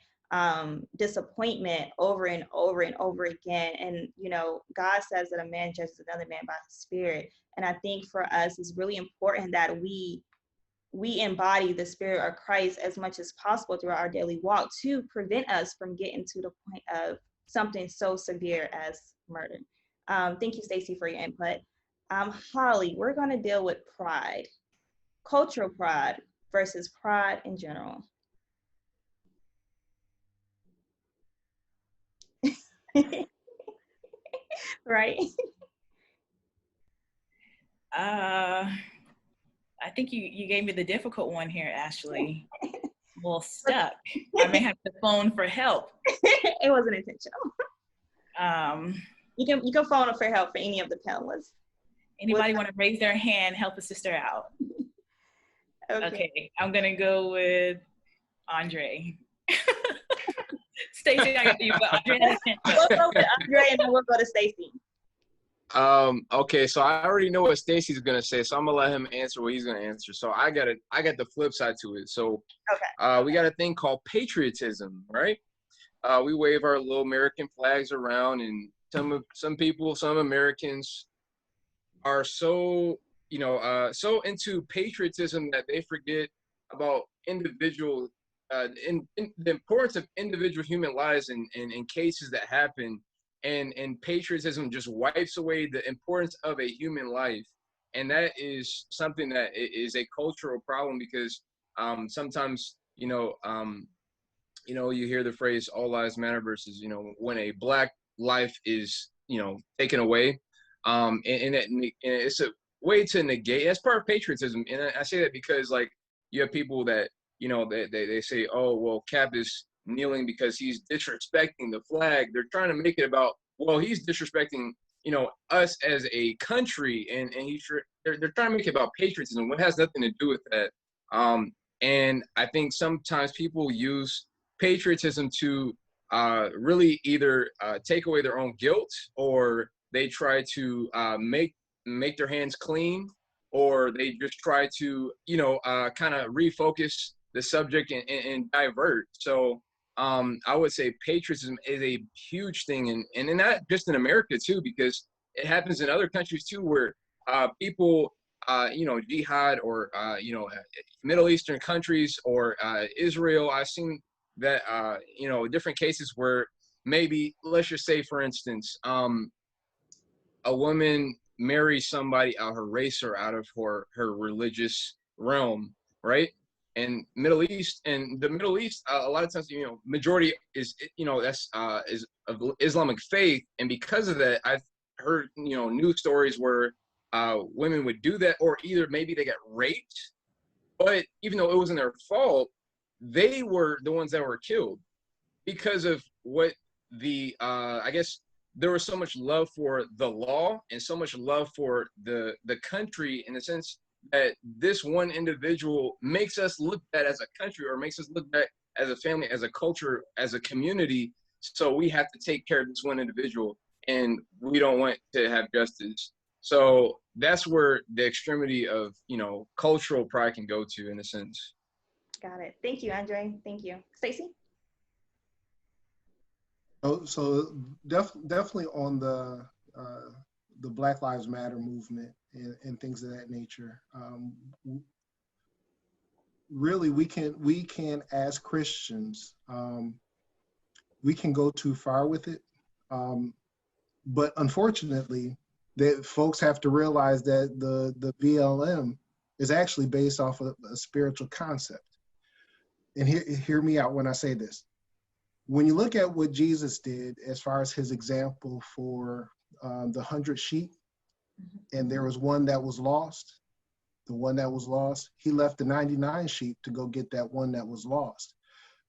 disappointment over and over and over again. And, you know, God says that a man judges another man by his spirit. And I think for us, it's really important that we embody the spirit of Christ as much as possible throughout our daily walk, to prevent us from getting to the point of something so severe as murder. Thank you, Stacey, for your input. Holly, we're going to deal with pride, cultural pride versus pride in general. Right? I think you gave me the difficult one here, Ashley. Well, stuck. I may have to phone for help. It wasn't intentional. You can phone for help for any of the panelists. Anybody want to raise their hand, help a sister out? Okay, I'm gonna go with Andre. Stacey, I got you, but Andre has a hand. We'll go with Andre and then we'll go to Stacey. Okay, so I already know what Stacy's gonna say, so I'm gonna let him answer what he's gonna answer. So I got the flip side to it. So we got a thing called patriotism, right? We wave our little American flags around, and some Americans are so so into patriotism that they forget about individual in the importance of individual human lives in cases that happen, and patriotism just wipes away the importance of a human life, and that is something that is a cultural problem because sometimes you hear the phrase all lives matter versus when a black life is taken away, and it's a way to negate. That's part of patriotism, and I say that because like you have people that they say, oh well, Cap is kneeling because he's disrespecting the flag. They're trying to make it about, well, he's disrespecting us as a country, and they're trying to make it about patriotism. What has nothing to do with that. And I think sometimes people use patriotism to really either take away their own guilt, or they try to make their hands clean, or they just try to kind of refocus the subject and divert. So I would say patriotism is a huge thing, and not just in America too, because it happens in other countries too, where people jihad, or Middle Eastern countries, or Israel. I've seen that different cases where maybe, let's just say for instance, a woman marries somebody out her race or out of her religious realm, right? And the Middle East, a lot of times, majority is, that's is of Islamic faith, and because of that, I've heard news stories where women would do that, or either maybe they got raped, but even though it wasn't their fault, they were the ones that were killed because of what I guess there was so much love for the law and so much love for the country, in the sense that this one individual makes us look bad as a country, or makes us look bad as a family, as a culture, as a community. So we have to take care of this one individual, and we don't want to have justice. So that's where the extremity of cultural pride can go to, in a sense. Got it. Thank you, Andre. Thank you. Stacy? So definitely on the Black Lives Matter movement and things of that nature. Really, we can as Christians, we can go too far with it, but unfortunately, that folks have to realize that the BLM is actually based off of a spiritual concept. And hear me out when I say this. When you look at what Jesus did as far as his example for the 100 sheep, and there was one that was lost, the one that was lost, he left the 99 sheep to go get that one that was lost,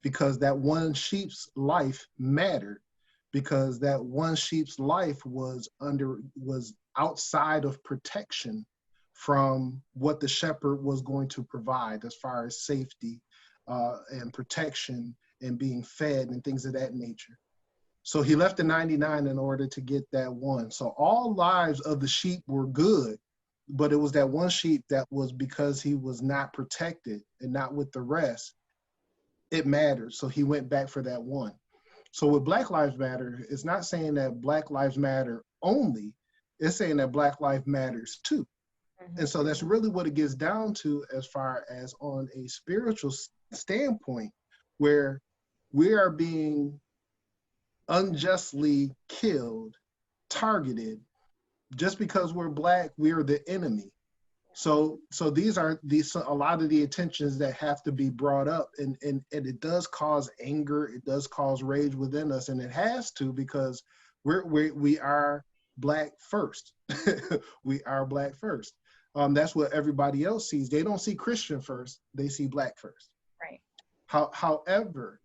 because that one sheep's life mattered, because that one sheep's life was outside of protection from what the shepherd was going to provide as far as safety and protection and being fed and things of that nature. So he left the 99 in order to get that one. So all lives of the sheep were good, but it was that one sheep that was, because he was not protected and not with the rest, it mattered. So he went back for that one. So with Black Lives Matter, it's not saying that Black Lives Matter only, it's saying that Black Life Matters too. And so that's really what it gets down to, as far as on a spiritual standpoint, where we are being unjustly killed, targeted, just because we're Black, we are the enemy. So these are a lot of the attentions that have to be brought up, and it does cause anger, it does cause rage within us, and it has to, because we are Black first. We are Black first. That's what everybody else sees. They don't see Christian first, they see Black first. Right. However,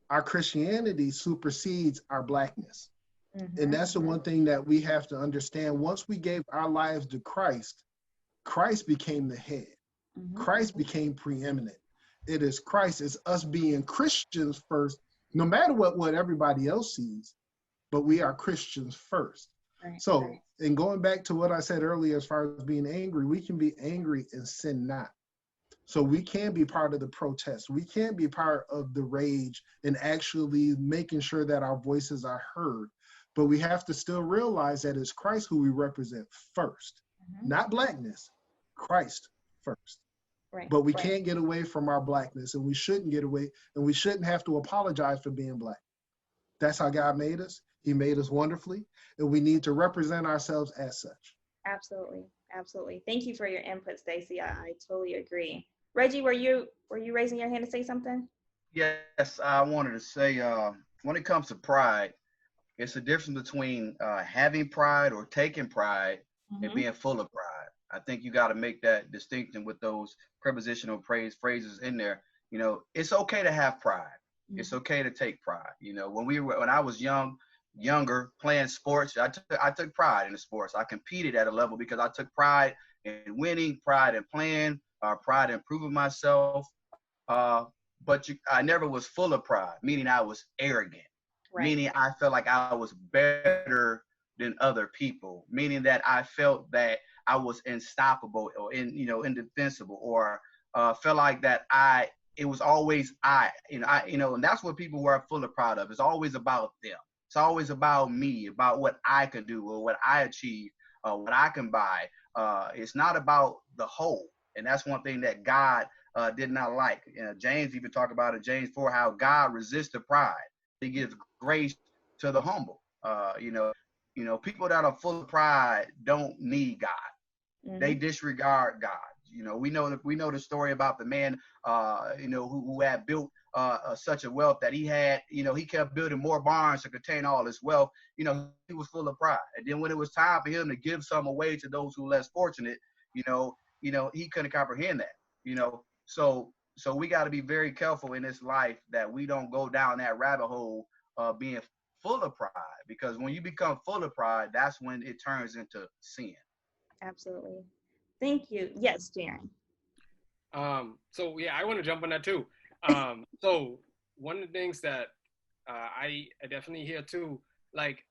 our Christianity supersedes our Blackness. And that's the one thing that we have to understand. Once we gave our lives to Christ, Christ became the head. Christ became preeminent. It is Christ. It's us being Christians first, no matter what everybody else sees, but we are Christians first. Right. So And going back to what I said earlier, as far as being angry, we can be angry and sin not. So we can be part of the protest. We can be part of the rage and actually making sure that our voices are heard. But we have to still realize that it's Christ who we represent first, not blackness, Christ first. Right. But we can't get away from our blackness, and we shouldn't get away, and we shouldn't have to apologize for being black. That's how God made us. He made us wonderfully, and we need to represent ourselves as such. Absolutely. Absolutely. Thank you for your input, Stacey. I totally agree. Reggie, were you raising your hand to say something? Yes, I wanted to say when it comes to pride, it's a difference between having pride or taking pride and being full of pride. I think you got to make that distinction with those prepositional phrases in there. You know, it's okay to have pride. It's okay to take pride. You know, when I was younger playing sports, I took pride in the sports. I competed at a level because I took pride in winning, pride in playing, pride in proving myself. But I never was full of pride, meaning I was arrogant, meaning I felt like I was better than other people, meaning that I felt that I was unstoppable or indefensible, or felt like that it was always and that's what people were full of pride of. It's always about them. It's always about me, about what I can do or what I achieve, what I can buy. It's not about the whole. And that's one thing that God did not like. James even talked about in James 4, how God resists the pride. He gives grace to the humble. People that are full of pride don't need God. They disregard God. We know the story about the man, who had built such a wealth that he had, he kept building more barns to contain all his wealth. He was full of pride. And then when it was time for him to give some away to those who were less fortunate, he couldn't comprehend that. So we got to be very careful in this life that we don't go down that rabbit hole of being full of pride, because when you become full of pride, that's when it turns into sin. Absolutely. Thank you. Yes, Jaren. So yeah, I want to jump on that too. So one of the things that I definitely hear too, like,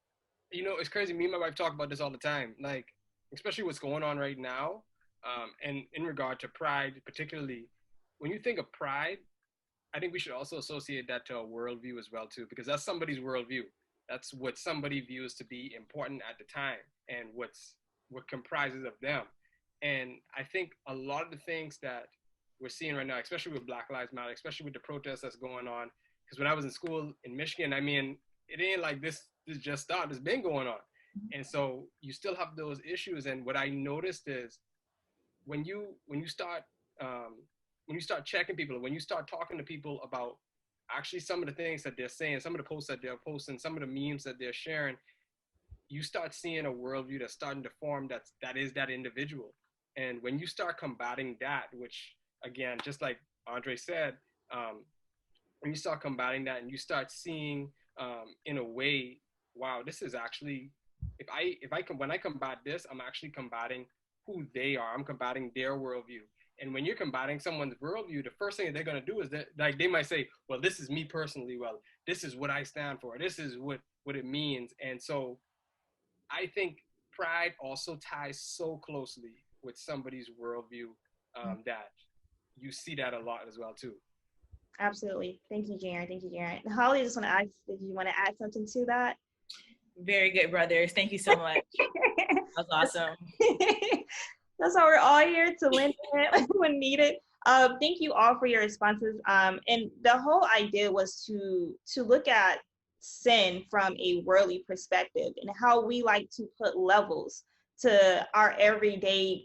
it's crazy. Me and my wife talk about this all the time, like, especially what's going on right now. And in regard to pride, particularly, when you think of pride, I think we should also associate that to a worldview as well too, because that's somebody's worldview. That's what somebody views to be important at the time, and what comprises of them. And I think a lot of the things that we're seeing right now, especially with Black Lives Matter, especially with the protests that's going on, because when I was in school in Michigan, I mean, it ain't like this just started. It's been going on. And so you still have those issues. And what I noticed is when you start checking people, when you start talking to people about actually some of the things that they're saying, some of the posts that they're posting, some of the memes that they're sharing, you start seeing a worldview that's starting to form that is that individual. And when you start combating that, which again, just like Andre said, when you start combating that and you start seeing in a way, wow, this is actually, when I combat this, I'm actually combating who they are. I'm combating their worldview. And when you're combating someone's worldview, the first thing that they're going to do is that, like, they might say, well, this is me personally. Well, this is what I stand for. This is what it means. And so I think pride also ties so closely with somebody's worldview that you see that a lot as well too. Absolutely. Thank you, Jaren. Thank you, Jaren. Holly, I just want to ask, did you want to add something to that? Very good, brothers. Thank you so much. That's awesome. That's why we're all here, to lend it when needed. Thank you all for your responses. And the whole idea was to look at sin from a worldly perspective, and how we like to put levels to our everyday,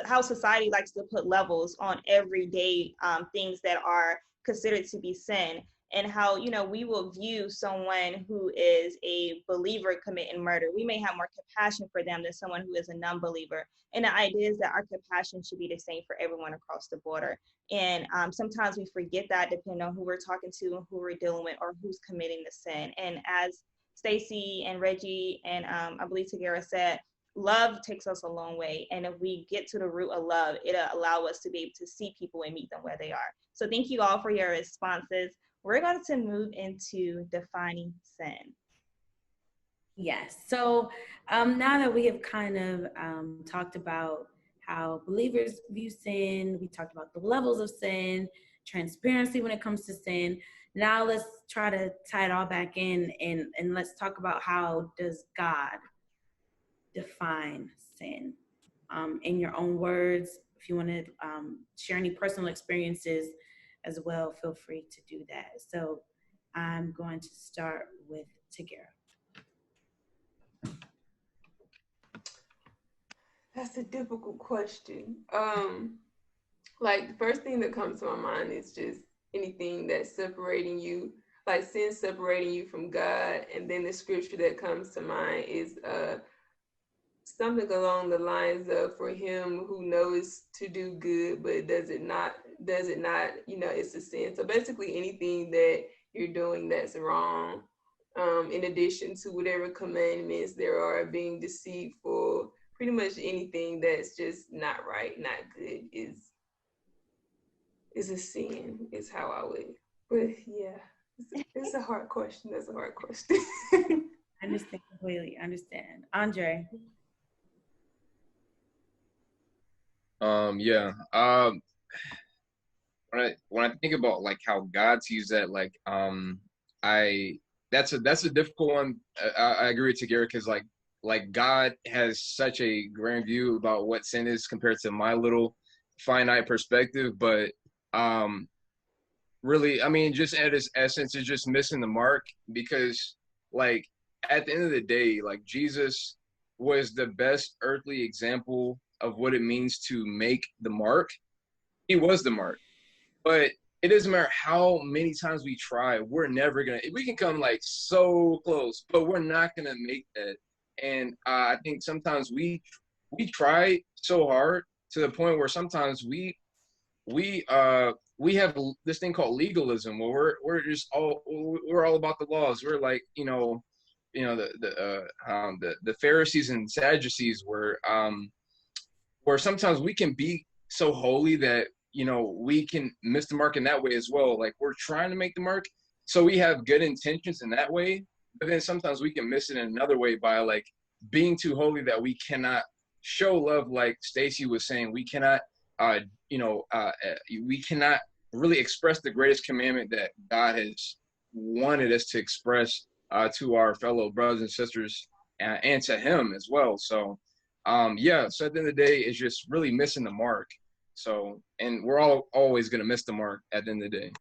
how society likes to put levels on everyday things that are considered to be sin, and how we will view someone who is a believer committing murder. We may have more compassion for them than someone who is a non-believer. And the idea is that our compassion should be the same for everyone across the border. And sometimes we forget that, depending on who we're talking to and who we're dealing with, or who's committing the sin. And as Stacey and Reggie and I believe Tagara said, love takes us a long way. And if we get to the root of love, it'll allow us to be able to see people and meet them where they are. So thank you all for your responses. We're going to move into defining sin. Yes. So now that we have kind of talked about how believers view sin, we talked about the levels of sin, transparency when it comes to sin. Now let's try to tie it all back in, and let's talk about how does God define sin in your own words. If you want to share any personal experiences as well, feel free to do that. So I'm going to start with Tigera. That's a difficult question. Like the first thing that comes to my mind is just anything that's separating you, like sin separating you from God. And then the scripture that comes to mind is something along the lines of, for him who knows to do good but does it not, it's a sin. So basically anything that you're doing that's wrong, in addition to whatever commandments there are, being deceitful, pretty much anything that's just not right, not good, is a sin, is how I would. But yeah, it's a hard question. That's a hard question. I understand completely. Understand. Andre. Yeah. When I think about like how God sees that, like I that's a difficult one. I agree with Tigera, because like God has such a grand view about what sin is compared to my little finite perspective. But really, I mean, just at its essence, it's just missing the mark, because like at the end of the day, like Jesus was the best earthly example of what it means to make the mark. He was the mark. But it doesn't matter how many times we try, we're never gonna. We can come like so close, but we're not gonna make that. And I think sometimes we try so hard to the point where sometimes we have this thing called legalism, where we're all about the laws. We're like, the Pharisees and Sadducees, where sometimes we can be so holy that we can miss the mark in that way as well. Like, we're trying to make the mark, so we have good intentions in that way, but then sometimes we can miss it in another way by like being too holy that we cannot show love. Like Stacy was saying, we cannot we cannot really express the greatest commandment that God has wanted us to express to our fellow brothers and sisters, and to him as well. So so at the end of the day, it's just really missing the mark. So, and we're all always going to miss the mark at the end of the day.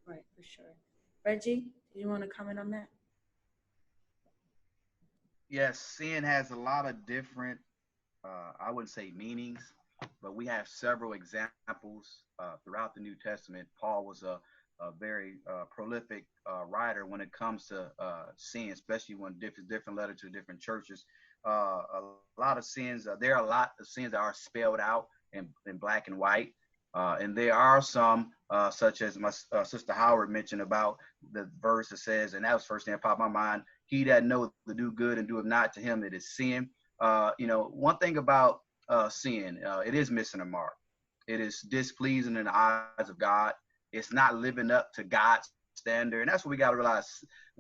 Right, for sure. Reggie, do you want to comment on that? Yes, sin has a lot of different, I wouldn't say meanings, but we have several examples throughout the New Testament. Paul was a very prolific writer when it comes to sin, especially when different letters to different churches. A lot of sins, there are a lot of sins that are spelled out in black and white. And there are some, such as my sister Howard mentioned about the verse that says, and that was the first thing that popped in my mind, he that knoweth to do good and doeth not, to him it is sin. One thing about sin, it is missing a mark. It is displeasing in the eyes of God. It's not living up to God's standard. And that's what we got to realize.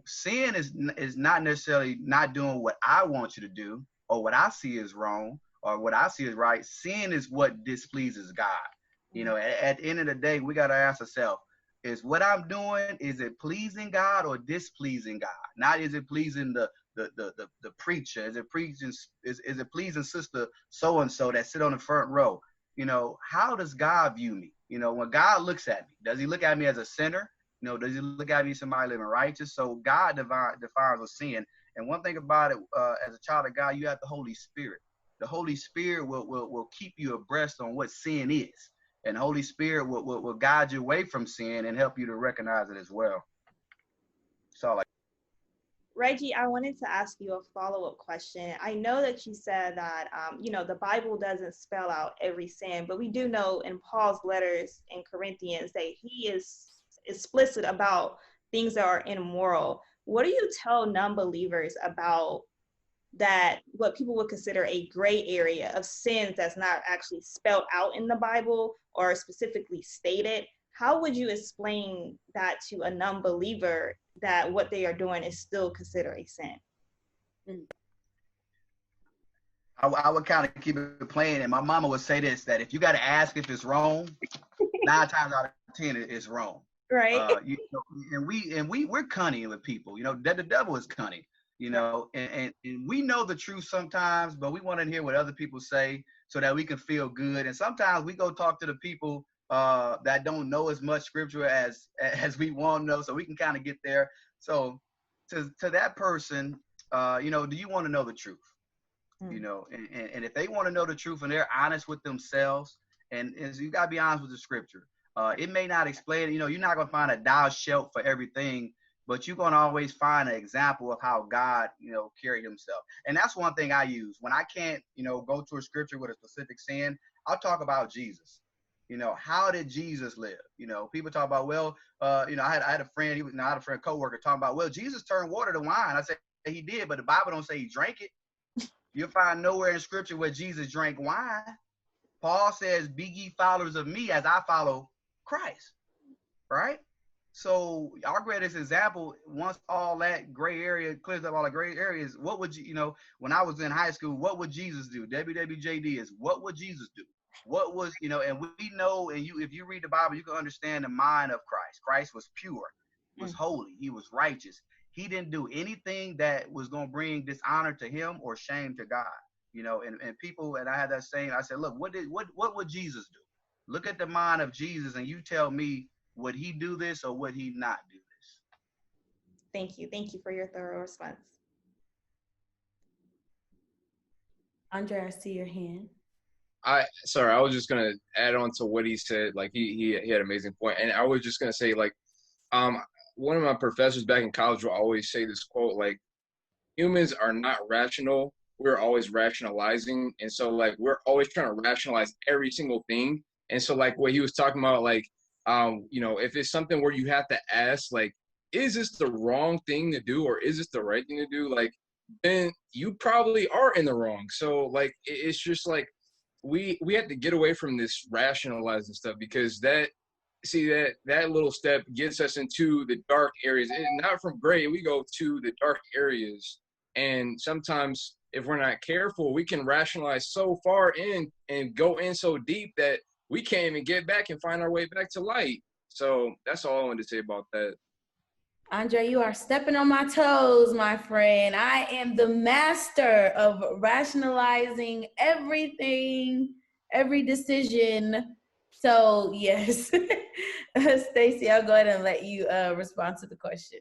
Sin is not necessarily not doing what I want you to do, or what I see is wrong, or what I see is right. Sin is what displeases God. At the end of the day, we got to ask ourselves, is what I'm doing, is it pleasing God or displeasing God? Not is it pleasing the preacher? Is it pleasing sister so-and-so that sit on the front row? How does God view me? When God looks at me, does he look at me as a sinner? Does he look at me as somebody living righteous? So God defines a sin. And one thing about it, as a child of God, you have the Holy Spirit. The Holy Spirit will keep you abreast on what sin is. And Holy Spirit will guide you away from sin and help you to recognize it as well. So, Reggie, I wanted to ask you a follow-up question. I know that you said that, the Bible doesn't spell out every sin, but we do know in Paul's letters in Corinthians that he is explicit about things that are immoral. What do you tell non-believers about that, what people would consider a gray area of sins that's not actually spelled out in the Bible or specifically stated? How would you explain that to a non-believer, that what they are doing is still considered a sin? I would kind of keep it plain, and my mama would say this: that if you got to ask if it's wrong, 9 times out of 10 it's wrong. Right. We're cunning with people. You know, the devil is cunning. You know, and we know the truth sometimes, but we want to hear what other people say so that we can feel good. And sometimes we go talk to the people that don't know as much scripture as we want to know, so we can kind of get there. So to that person, you know, do you want to know the truth? You know, and if they want to know the truth and they're honest with themselves, and you got to be honest with the scripture. It may not explain it. You know, you're not going to find a thou shalt for everything, but you're going to always find an example of how God, you know, carried himself. And that's one thing I use. When I can't, you know, go to a scripture with a specific sin, I'll talk about Jesus. You know, how did Jesus live? You know, people talk about, well, you know, I had a friend, I had a friend, coworker talking about, well, Jesus turned water to wine. I said, he did, but the Bible don't say he drank it. You'll find nowhere in scripture where Jesus drank wine. Paul says, be ye followers of me as I follow Christ, right? So our greatest example, once all that gray area clears up all the gray areas, what would you know, when I was in high school, what would Jesus do? WWJD is, what would Jesus do? What was, you know, and we know, and if you read the Bible, you can understand the mind of Christ. Christ was pure, was holy, he was righteous. He didn't do anything that was going to bring dishonor to him or shame to God. You know, and people, and I had that saying, I said, look, what would Jesus do? Look at the mind of Jesus and you tell me, would he do this or would he not do this? Thank you. Thank you for your thorough response. Andre, I see your hand. I was just gonna add on to what he said. Like he had an amazing point, and I was just gonna say, like, one of my professors back in college will always say this quote, like, humans are not rational. We're always rationalizing, and so like we're always trying to rationalize every single thing. And so like what he was talking about, like, you know, if it's something where you have to ask, like, is this the wrong thing to do or is this the right thing to do? Like, then you probably are in the wrong. So like it's just like we have to get away from this rationalizing stuff, because that little step gets us into the dark areas, and not from gray, we go to the dark areas. And sometimes if we're not careful, we can rationalize so far in and go in so deep that we can't even get back and find our way back to light. So that's all I wanted to say about that. Andre, you are stepping on my toes, my friend. I am the master of rationalizing everything, every decision. So yes, Stacey, I'll go ahead and let you respond to the question.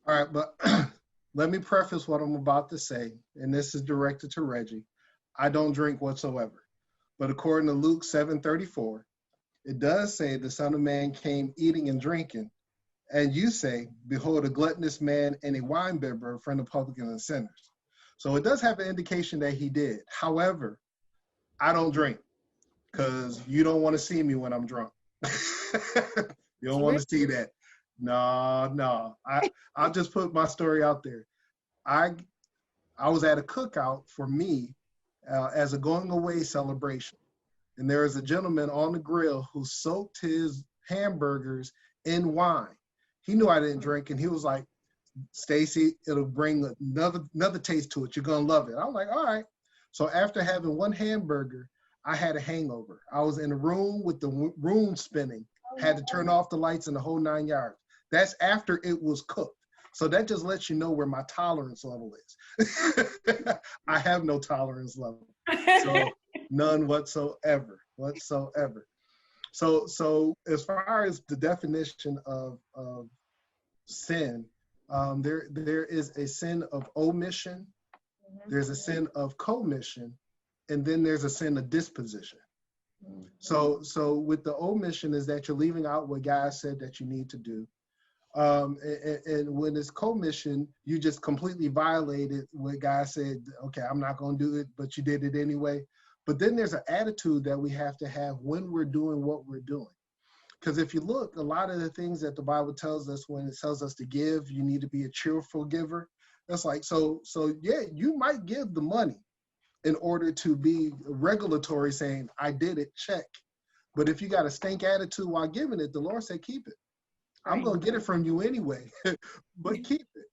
All right, but let me preface what I'm about to say, and this is directed to Reggie. I don't drink whatsoever. But according to Luke 7:34, it does say the Son of Man came eating and drinking. And you say, behold, a gluttonous man and a winebibber, a friend of publicans and sinners. So it does have an indication that he did. However, I don't drink because you don't want to see me when I'm drunk. You don't want to see that. No. I'll just put my story out there. I was at a cookout for me as a going away celebration. And there was a gentleman on the grill who soaked his hamburgers in wine. He knew I didn't drink, and he was like, Stacey, it'll bring another taste to it. You're going to love it. I was like, all right. So after having one hamburger, I had a hangover. I was in a room with the room spinning, had to turn off the lights and the whole 9 yards. That's after it was cooked. So that just lets you know where my tolerance level is. I have no tolerance level. So none whatsoever. So as far as the definition of sin, there is a sin of omission, there's a sin of commission, and then there's a sin of disposition. So with the omission is that you're leaving out what God said that you need to do. And when it's commission, you just completely violated what God said, okay, I'm not going to do it, but you did it anyway. But then there's an attitude that we have to have when we're doing what we're doing. Because if you look, a lot of the things that the Bible tells us when it tells us to give, you need to be a cheerful giver. That's like, so yeah, you might give the money in order to be regulatory saying, I did it, check. But if you got a stink attitude while giving it, the Lord said, keep it. I'm going to get it from you anyway, but keep it.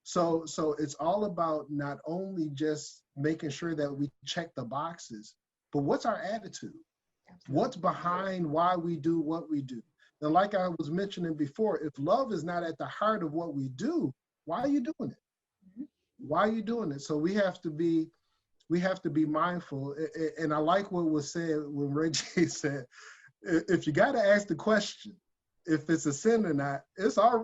So it's all about not only just making sure that we check the boxes, but what's our attitude? What's behind why we do what we do? And like I was mentioning before, if love is not at the heart of what we do, why are you doing it? Why are you doing it? So we have to be mindful. And I like what was said when Reggie said, if you got to ask the question, if it's a sin or not,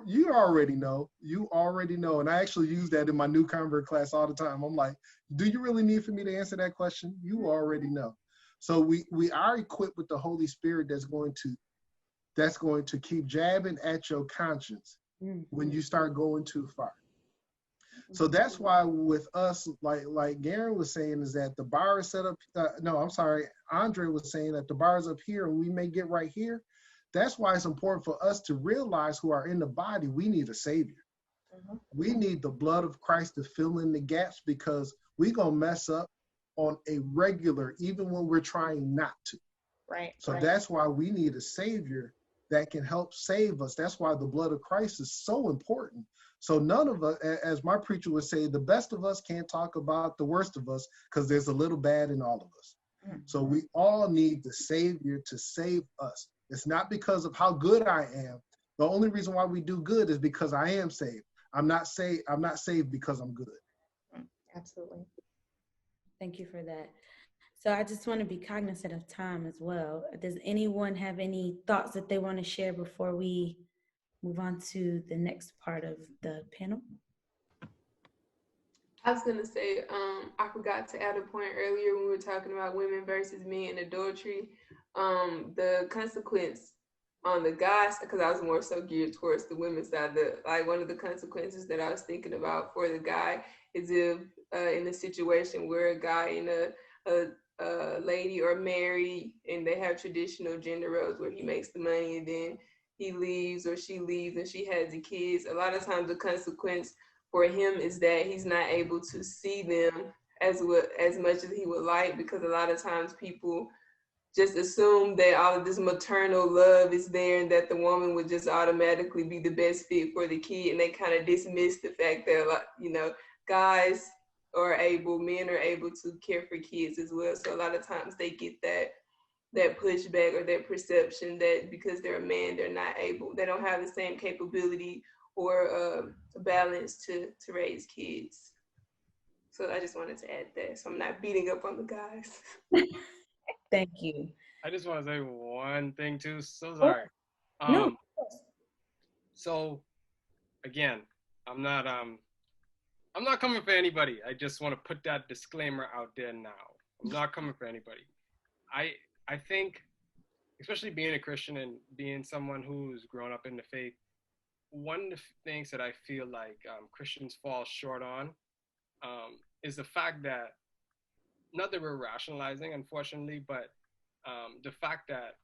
you already know. You already know. And I actually use that in my new convert class all the time. I'm like, do you really need for me to answer that question? You already know. So we are equipped with the Holy Spirit that's going to keep jabbing at your conscience when you start going too far. So that's why with us, like Garen was saying, is that the bar is set up. Andre was saying that the bar is up here and we may get right here. That's why it's important for us to realize who are in the body, we need a savior. We need the blood of Christ to fill in the gaps, because we're going to mess up on a regular, even when we're trying not to. Right. So that's why we need a savior that can help save us. That's why the blood of Christ is so important. So none of us, as my preacher would say, the best of us can't talk about the worst of us, because there's a little bad in all of us. So we all need the savior to save us. It's not because of how good I am. The only reason why we do good is because I am saved. I'm not saved because I'm good. Absolutely. Thank you for that. So I just want to be cognizant of time as well. Does anyone have any thoughts that they want to share before we move on to the next part of the panel? I was gonna say, I forgot to add a point earlier when we were talking about women versus men and adultery. The consequence on the guys, because I was more so geared towards the women's side. One of the consequences that I was thinking about for the guy is if in a situation where a guy and a lady are married and they have traditional gender roles where he makes the money and then he leaves or she leaves and she has the kids, a lot of times the consequence for him is that he's not able to see them as much as he would like, because a lot of times people just assume that all of this maternal love is there and that the woman would just automatically be the best fit for the kid, and they kind of dismiss the fact that men are able to care for kids as well. So a lot of times they get that pushback or that perception that because they're a man, they don't have the same capability or balance to raise kids. So I just wanted to add that, so I'm not beating up on the guys. Thank you. I just want to say one thing too. So sorry. No. So again, I'm not coming for anybody. I just want to put that disclaimer out there now. I'm not coming for anybody. I think, especially being a Christian and being someone who's grown up in the faith, one of the things that I feel like Christians fall short on is the fact that, not that we're rationalizing, unfortunately, but the fact that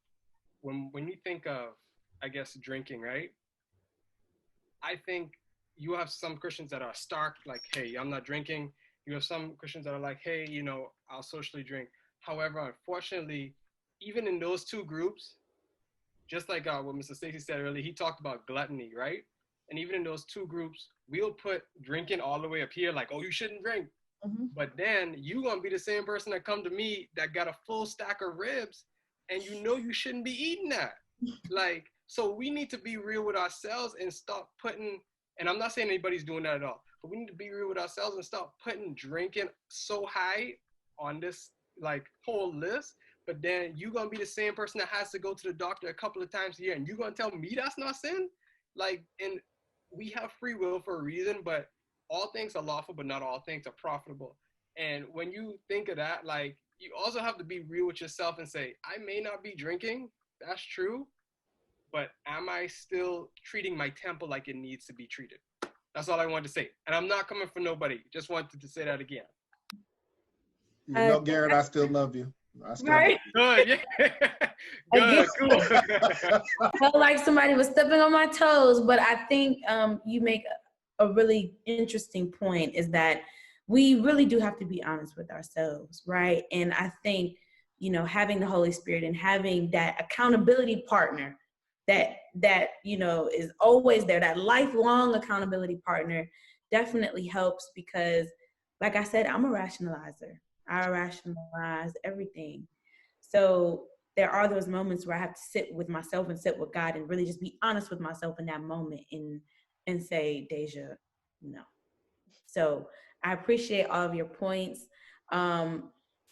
when you think of, I guess, drinking, right? I think you have some Christians that are stark, like, hey, I'm not drinking. You have some Christians that are like, hey, I'll socially drink. However, unfortunately, even in those two groups, just like what Mr. Stacy said earlier, he talked about gluttony, right? And even in those two groups, we'll put drinking all the way up here, like, oh, you shouldn't drink. But then you gonna be the same person that come to me that got a full stack of ribs, and you shouldn't be eating that. Like, so we need to be real with ourselves and stop putting, and I'm not saying anybody's doing that at all, but we need to be real with ourselves and stop putting drinking so high on this like whole list. But then you gonna be the same person that has to go to the doctor a couple of times a year, and you gonna tell me that's not sin? Like, and we have free will for a reason, but all things are lawful, but not all things are profitable. And when you think of that, like, you also have to be real with yourself and say, I may not be drinking, that's true, but am I still treating my temple like it needs to be treated? That's all I wanted to say. And I'm not coming for nobody. Just wanted to say that again. Garrett, I still love you. Right. Good, yeah. Good, cool. I felt like somebody was stepping on my toes, but I think you make a really interesting point, is that we really do have to be honest with ourselves, right? And I think, having the Holy Spirit and having that accountability partner that is always there, that lifelong accountability partner, definitely helps because, like I said, I'm a rationalizer. I rationalize everything. So there are those moments where I have to sit with myself and sit with God and really just be honest with myself in that moment and say, Deja, no. So I appreciate all of your points.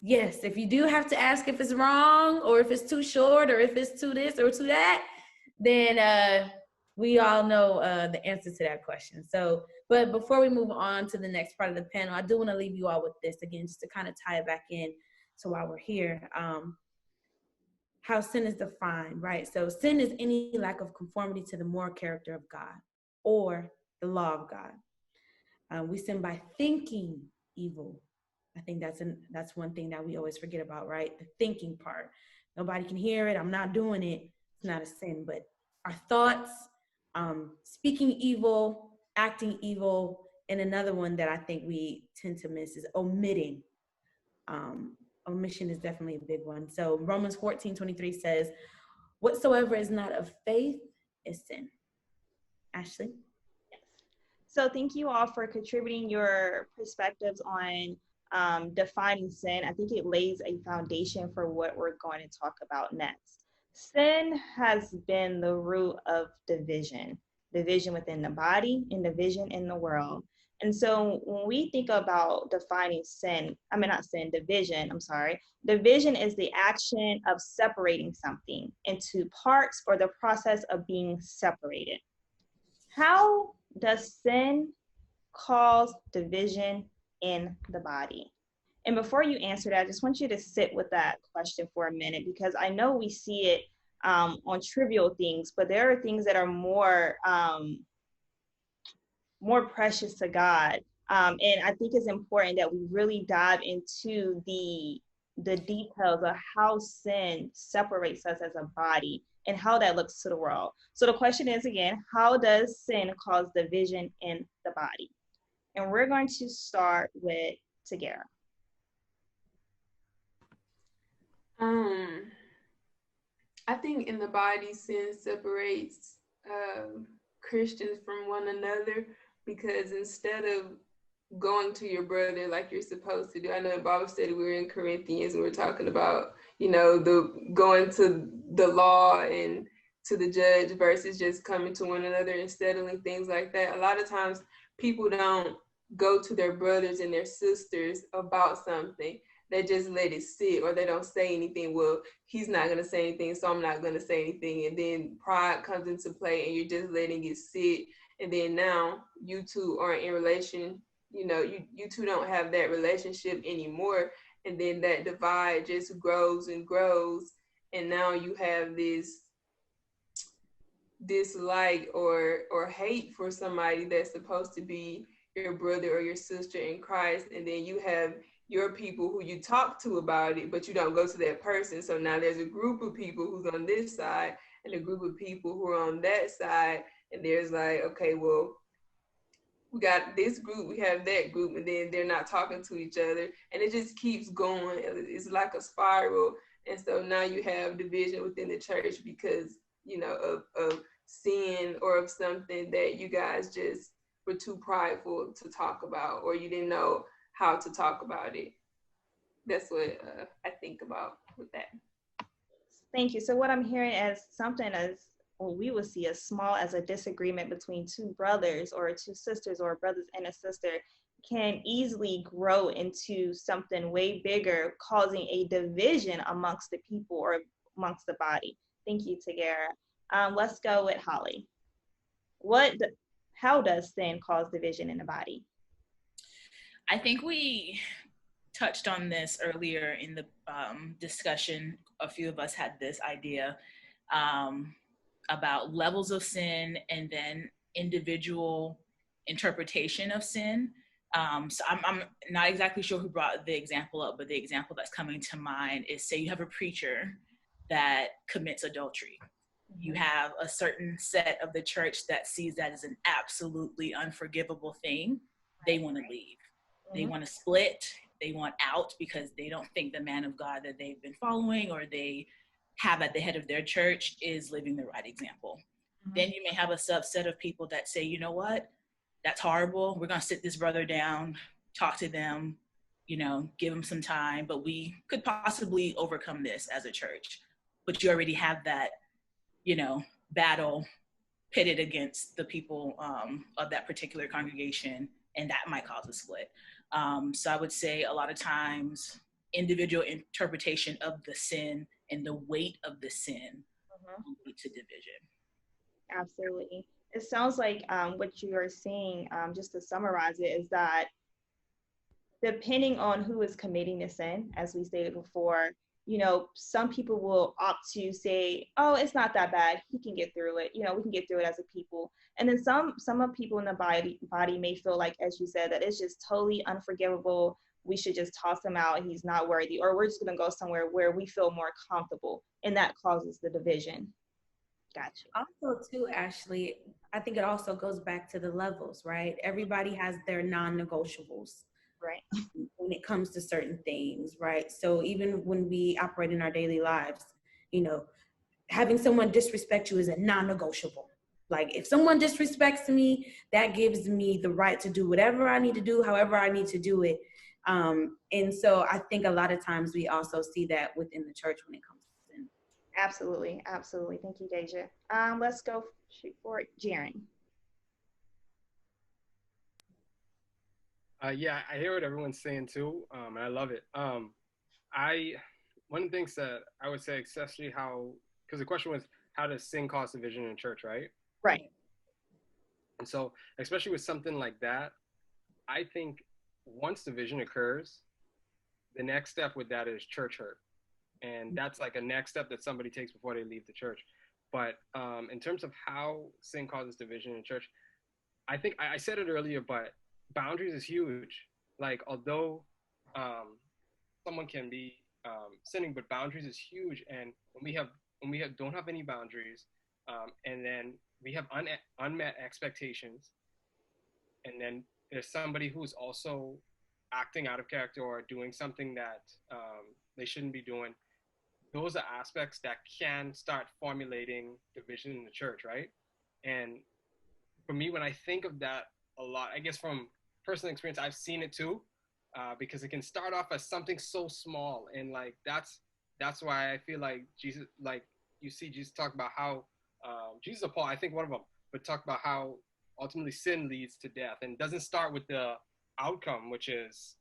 Yes, if you do have to ask if it's wrong or if it's too short or if it's too this or too that, then we all know the answer to that question. So, but before we move on to the next part of the panel, I do want to leave you all with this again, just to kind of tie it back in to why we're here. How sin is defined, right? So sin is any lack of conformity to the moral character of God or the law of God. We sin by thinking evil. I think that's one thing that we always forget about, right? The thinking part. Nobody can hear it. I'm not doing it. It's not a sin, but our thoughts, speaking evil, acting evil, and another one that I think we tend to miss is omitting. Omission is definitely a big one. So Romans 14:23 says, whatsoever is not of faith is sin. Ashley? So thank you all for contributing your perspectives on defining sin. I think it lays a foundation for what we're going to talk about next. Sin has been the root of division within the body and division in the world. And so when we think about defining division is the action of separating something into parts or the process of being separated. How does sin cause division in the body? And before you answer that, I just want you to sit with that question for a minute, because I know we see it on trivial things, but there are things that are more precious to God. And I think it's important that we really dive into the details of how sin separates us as a body and how that looks to the world. So the question is, again, how does sin cause division in the body? And we're going to start with Tagara. I think in the body, sin separates Christians from one another, because instead of going to your brother like you're supposed to do, I know in Bible study we were in Corinthians and we're talking about, the going to the law and to the judge versus just coming to one another and settling things like that. A lot of times people don't go to their brothers and their sisters about something. They just let it sit, or they don't say anything. Well, he's not going to say anything, so I'm not going to say anything. And then pride comes into play and you're just letting it sit. And then now you two aren't in relation, you two don't have that relationship anymore. And then that divide just grows and grows. And now you have this dislike or hate for somebody that's supposed to be your brother or your sister in Christ. And then you have your people who you talk to about it, but you don't go to that person. So now there's a group of people who's on this side and a group of people who are on that side. And there's like, okay, well, we got this group, we have that group, and then they're not talking to each other. And it just keeps going. It's like a spiral. And so now you have division within the church because, of sin or of something that you guys just were too prideful to talk about, or you didn't know how to talk about it. That's what I think about with that. Thank you. So what I'm hearing as something as we would see as small as a disagreement between two brothers or two sisters, or brothers and a sister, can easily grow into something way bigger, causing a division amongst the people or amongst the body. Thank you, Tagara. Let's go with Holly. How does sin cause division in the body? I think we touched on this earlier in the discussion. A few of us had this idea about levels of sin and then individual interpretation of sin. So I'm not exactly sure who brought the example up, but the example that's coming to mind is, say you have a preacher that commits adultery. You have a certain set of the church that sees that as an absolutely unforgivable thing. They want to leave. They want to split. They want out because they don't think the man of God that they've been following or they have at the head of their church is living the right example. Then you may have a subset of people that say, you know what? that's horrible. We're going to sit this brother down, talk to them, you know, give them some time, but we could possibly overcome this as a church. But you already have that, you know, battle pitted against the people of that particular congregation, and that might cause a split. So I would say a lot of times individual interpretation of the sin and the weight of the sin will lead to division. Absolutely. It sounds like what you are saying, just to summarize it, is that depending on who is committing the sin, as we stated before, you know, some people will opt to say, oh, it's not that bad. He can get through it. You know, we can get through it as a people. And then some of people in the body may feel like, as you said, that it's just totally unforgivable. We should just toss him out. He's not worthy. Or we're just going to go somewhere where we feel more comfortable. And that causes the division. Gotcha. Also, too, Ashley, I think it also goes back to the levels, right? Everybody has their non-negotiables. Right. When it comes to certain things, right? So even when we operate in our daily lives, you know, having someone disrespect you is a non-negotiable. Like if someone disrespects me, that gives me the right to do whatever I need to do, however I need to do it. And so I think a lot of times we also see that within the church when it comes to sin. Absolutely. Absolutely. Thank you, Deja. Let's go shoot for it. Jaren. Yeah, I hear what everyone's saying too, and I love it. One of the things that I would say, especially because the question was, how does sin cause division in church, right? Right. And so, especially with something like that, I think once division occurs, the next step with that is church hurt, and that's like a next step that somebody takes before they leave the church. But in terms of how sin causes division in church, I think I said it earlier, but boundaries is huge. Like, although someone can be sinning, but boundaries is huge. And when we don't have any boundaries, and then we have unmet expectations, and then there's somebody who's also acting out of character or doing something that they shouldn't be doing. Those are aspects that can start formulating division in the church, right? And for me, when I think of that a lot, I guess from personal experience, I've seen it too, because it can start off as something so small, and like that's why I feel like Jesus, like you see Jesus talk about how Jesus or Paul, I think one of them, would talk about how ultimately sin leads to death, and it doesn't start with the outcome, which is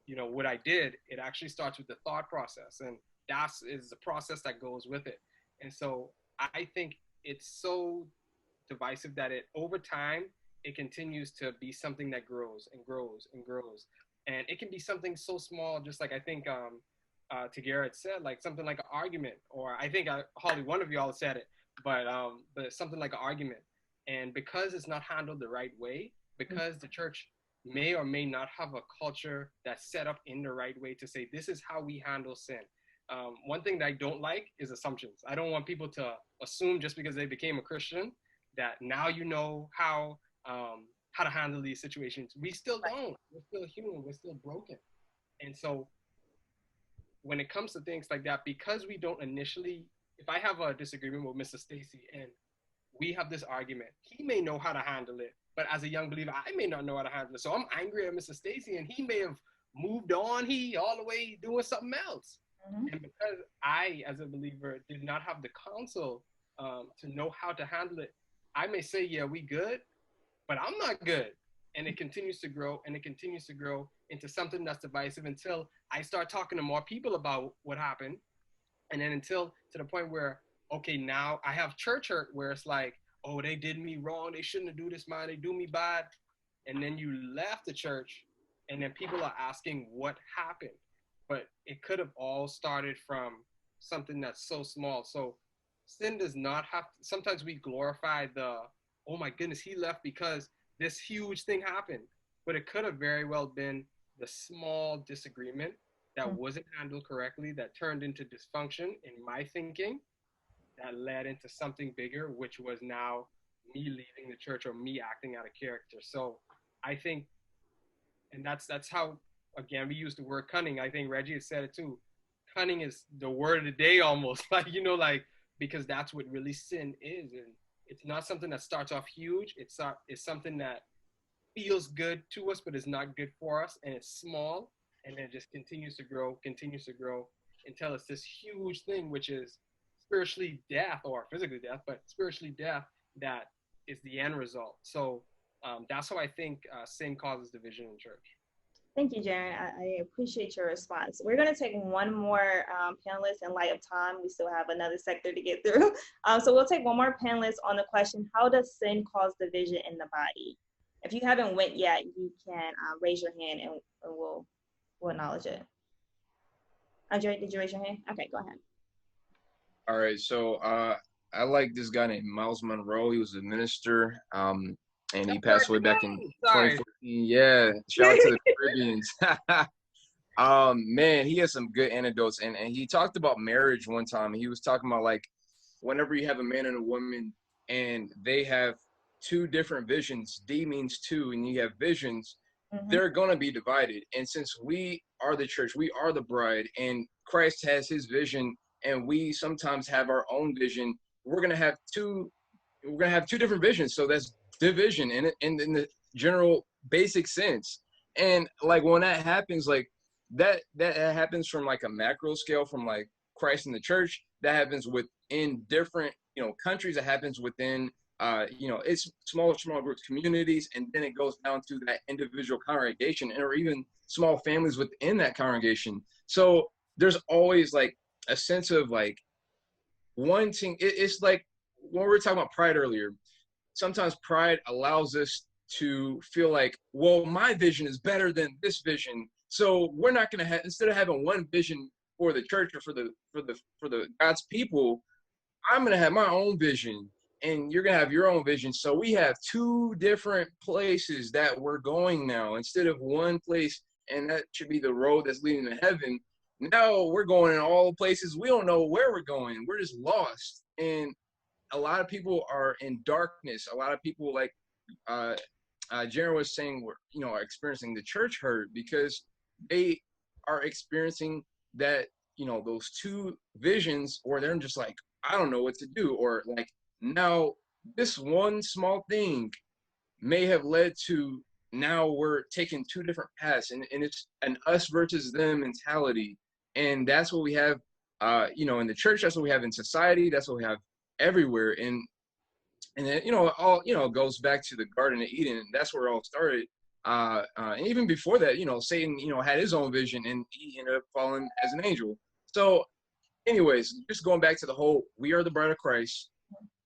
you know what I did. It actually starts with the thought process, and that is the process that goes with it. And so I think it's so divisive that it over time it continues to be something that grows and grows and grows, and it can be something so small, just like I think Tagara had said, like something like an argument, or I think Holly, one of y'all said it, but something like an argument. And because it's not handled the right way, because the church may or may not have a culture that's set up in the right way to say this is how we handle sin. One thing that I don't like is assumptions. I don't want people to assume just because they became a Christian that now you know how to handle these situations. We still don't. We're still human. We're still broken. And so when it comes to things like that, because we don't initially, if I have a disagreement with Mr. Stacy and we have this argument, he may know how to handle it, but as a young believer, I may not know how to handle it. So I'm angry at Mr. Stacy, and he may have moved on. He all the way doing something else. Mm-hmm. And because I, as a believer, did not have the counsel to know how to handle it, I may say, yeah, we good, but I'm not good. And it continues to grow, and it continues to grow into something that's divisive until I start talking to more people about what happened. And then until to the point where, okay, now I have church hurt, where it's like, oh, they did me wrong. They shouldn't have do this, man. They do me bad. And then you left the church, and then people are asking what happened. But it could have all started from something that's so small. So sin does not have to, sometimes we glorify the, oh my goodness, he left because this huge thing happened. But it could have very well been the small disagreement that wasn't handled correctly, that turned into dysfunction in my thinking, that led into something bigger, which was now me leaving the church or me acting out of character. So I think, and that's how, again, we use the word cunning. I think Reggie has said it too. Cunning is the word of the day almost, like, you know, like, because that's what really sin is. And it's not something that starts off huge. It's something that feels good to us, but is not good for us, and it's small, and then it just continues to grow until it's this huge thing, which is spiritually death or physically death, but spiritually death that is the end result. So that's how I think sin causes division in church. Thank you, Jaren. I appreciate your response. We're going to take one more panelist in light of time. We still have another sector to get through. So we'll take one more panelist on the question, how does sin cause division in the body? If you haven't went yet, you can raise your hand and we'll acknowledge it. Andre, did you raise your hand? Okay, go ahead. All right, so I like this guy named Miles Monroe. He was a minister, and he passed away back in 2014. Yeah, shout out to the Caribbeans. Man, he has some good anecdotes, and he talked about marriage one time. He was talking about, like, whenever you have a man and a woman and they have two different visions, D means two, and you have visions, they're going to be divided. And since we are the church, we are the bride, and Christ has his vision, and we sometimes have our own vision, we're going to have two different visions. So that's division in the general basic sense. And like when that happens, like that happens from like a macro scale, from like Christ and the church, that happens within different, countries, that happens within it's smaller groups, communities, and then it goes down to that individual congregation, or even small families within that congregation. So there's always like a sense of like wanting, it's like when we were talking about pride earlier, sometimes pride allows us to feel like, well, my vision is better than this vision, so we're not going to have, instead of having one vision for the church or for the God's people, I'm going to have my own vision, and you're going to have your own vision. So we have two different places that we're going now, instead of one place, and that should be the road that's leading to heaven. Now we're going in all places. We don't know where we're going. We're just lost. And a lot of people are in darkness. A lot of people, like Jaron was saying, are experiencing the church hurt because they are experiencing that, those two visions, or they're just like, I don't know what to do. Or like, now this one small thing may have led to, now we're taking two different paths, and it's an us versus them mentality. And that's what we have, in the church. That's what we have in society. That's what we have everywhere. And then, all, goes back to the Garden of Eden. And that's where it all started. And even before that, Satan, had his own vision, and he ended up falling as an angel. So anyways, just going back to the whole, we are the bride of Christ.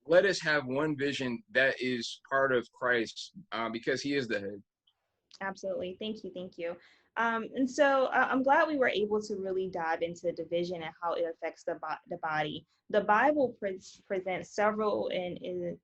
Let us have one vision that is part of Christ, because he is the head. Absolutely. Thank you. And so I'm glad we were able to really dive into division and how it affects the body. The Bible presents several in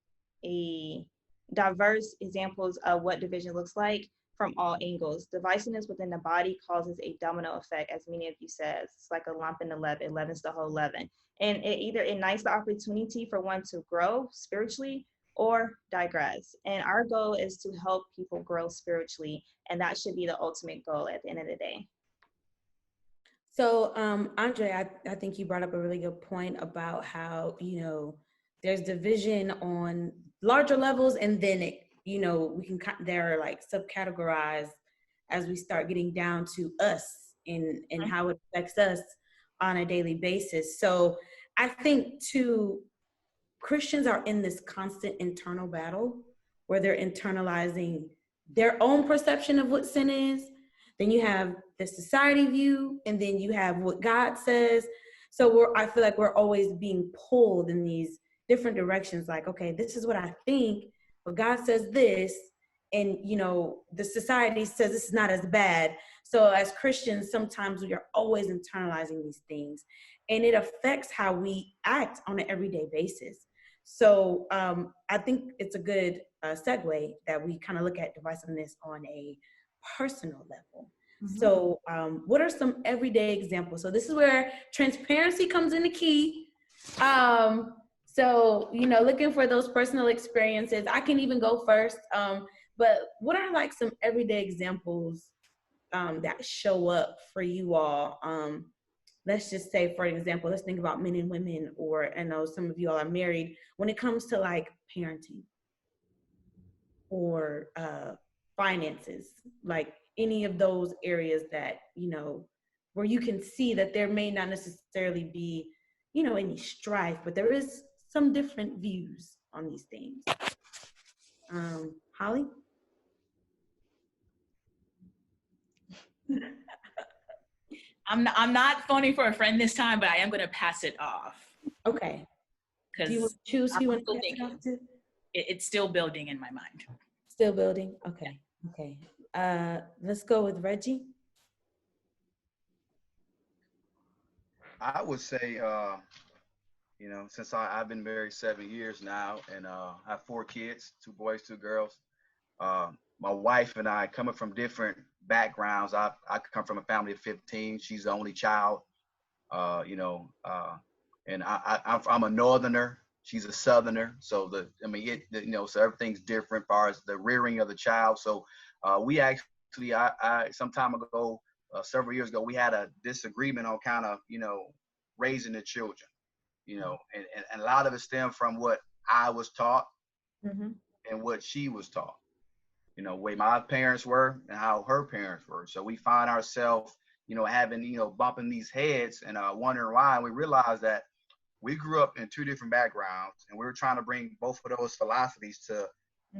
a diverse examples of what division looks like from all angles. Divisiveness within the body causes a domino effect, as many of you said. It's like a lump in the leaven, leaven's the whole leaven. And it either ignites the opportunity for one to grow spiritually or digress. And our goal is to help people grow spiritually. And that should be the ultimate goal at the end of the day. So, Andre, I think you brought up a really good point about how, there's division on larger levels, and then it, they're like subcategorized as we start getting down to us and how it affects us on a daily basis. So I think too, Christians are in this constant internal battle where they're internalizing their own perception of what sin is. Then you have the society view, and then you have what God says. So I feel like we're always being pulled in these different directions. Like, okay, this is what I think, but God says this, and the society says this is not as bad. So as Christians, sometimes we are always internalizing these things, and it affects how we act on an everyday basis. So I think it's a good segue that we kind of look at divisiveness on a personal level. Mm-hmm. So what are some everyday examples? So this is where transparency comes in the key. So, looking for those personal experiences. I can even go first. But what are like some everyday examples that show up for you all? Let's just say, for example, let's think about men and women, or I know some of you all are married, when it comes to like parenting or finances, like any of those areas that, where you can see that there may not necessarily be, any strife, but there is some different views on these things. Holly? I'm not phoning for a friend this time, but I am going to pass it off. Okay. Do you want to choose who you want to pass it off to? It's still building in my mind. Still building? Okay. Okay. Let's go with Reggie. I would say, since I've been married 7 years now, and I have 4 kids, 2 boys, 2 girls. My wife and I, coming from different backgrounds, I come from a family of 15. She's the only child, and I'm a northerner. She's a southerner. So so everything's different as far as the rearing of the child. So we actually, some time ago, several years ago, we had a disagreement on kind of, raising the children, and a lot of it stemmed from what I was taught and what she was taught, way my parents were and how her parents were. So we find ourselves, having, bumping these heads and wondering why. And we realized that we grew up in 2 different backgrounds, and we were trying to bring both of those philosophies to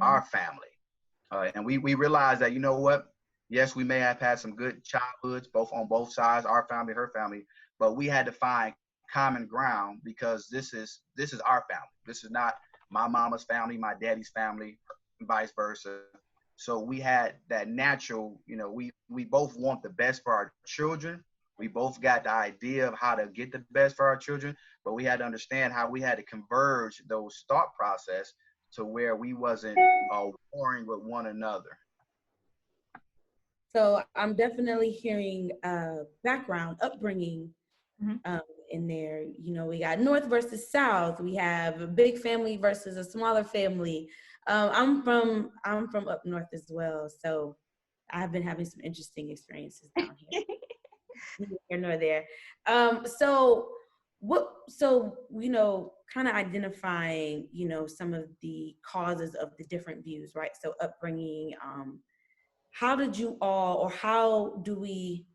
our family. And we realized that, what? Yes, we may have had some good childhoods, on both sides, our family, her family, but we had to find common ground because this is our family. This is not my mama's family, my daddy's family, and vice versa. So we had that natural, we both want the best for our children. We both got the idea of how to get the best for our children, but we had to understand how we had to converge those thought process to where we wasn't warring with one another. So I'm definitely hearing background, upbringing in there. We got North versus South. We have a big family versus a smaller family. I'm from up north as well, so I've been having some interesting experiences down here. Neither here nor there. So kind of identifying, some of the causes of the different views, right? So upbringing. How did you all, or how do we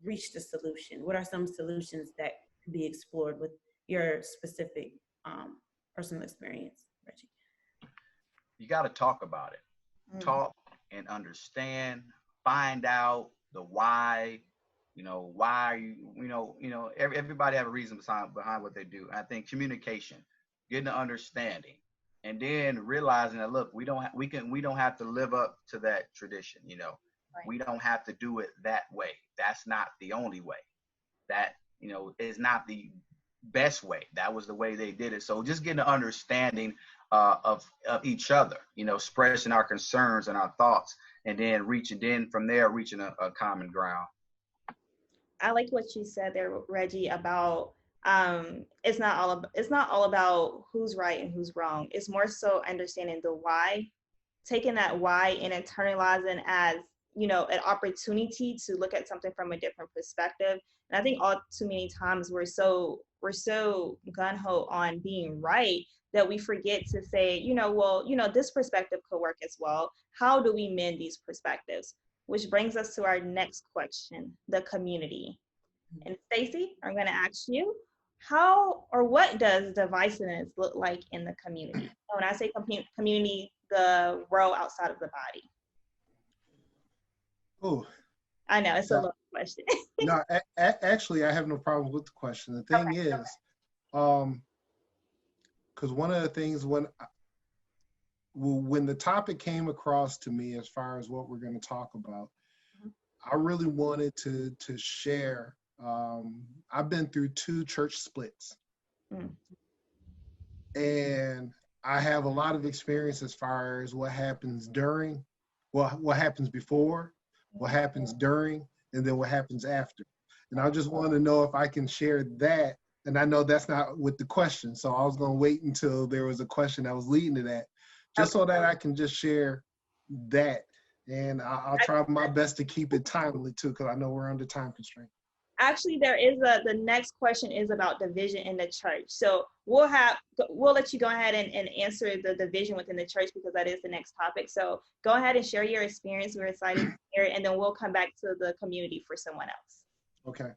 reach the solution? What are some solutions that could be explored with your specific personal experience, Reggie? You got to talk about it. Talk and understand, find out the why, why, everybody have a reason behind what they do. I think communication, getting an understanding, and then realizing that, look, we don't have to live up to that tradition. Right. We don't have to do it that way. That's not the only way. That, is not the best way. That was the way they did it. So just getting an understanding of each other, expressing our concerns and our thoughts, and then reaching a common ground. I like what you said there, Reggie, about it's not all about who's right and who's wrong. It's more so understanding the why, taking that why and internalizing as, an opportunity to look at something from a different perspective. And I think all too many times we're so gung-ho on being right that we forget to say, this perspective could work as well. How do we mend these perspectives? Which brings us to our next question, the community. And Stacey, I'm going to ask you, how or what does divisiveness look like in the community? When I say community, the role outside of the body. Oh, I know it's a long question. No, actually, I have no problem with the question. The thing is, because one of the things when the topic came across to me as far as what we're going to talk about, I really wanted to share. I've been through 2 church splits, and I have a lot of experience as far as what happens during, what happens before, what happens during, and then what happens after. And I just want to know if I can share that. And I know that's not with the question, so I was going to wait until there was a question that was leading to that, just so that I can just share that. And I'll try my best to keep it timely too, because I know we're under time constraint. Actually, there is the next question is about division in the church. So we'll let you go ahead and answer the division within the church, because that is the next topic. So go ahead and share your experience. We're excited to hear it, and then we'll come back to the community for someone else. Okay.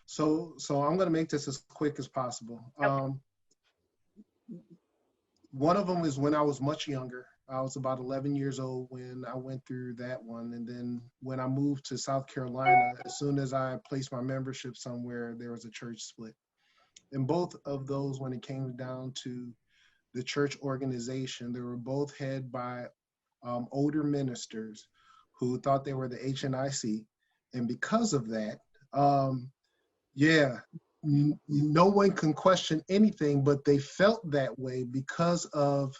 So I'm going to make this as quick as possible. Okay. One of them is when I was much younger. I was about 11 years old when I went through that one. And then when I moved to South Carolina, as soon as I placed my membership somewhere, there was a church split. And both of those, when it came down to the church organization, they were both head by older ministers who thought they were the HNIC. And because of that, no one can question anything, but they felt that way because of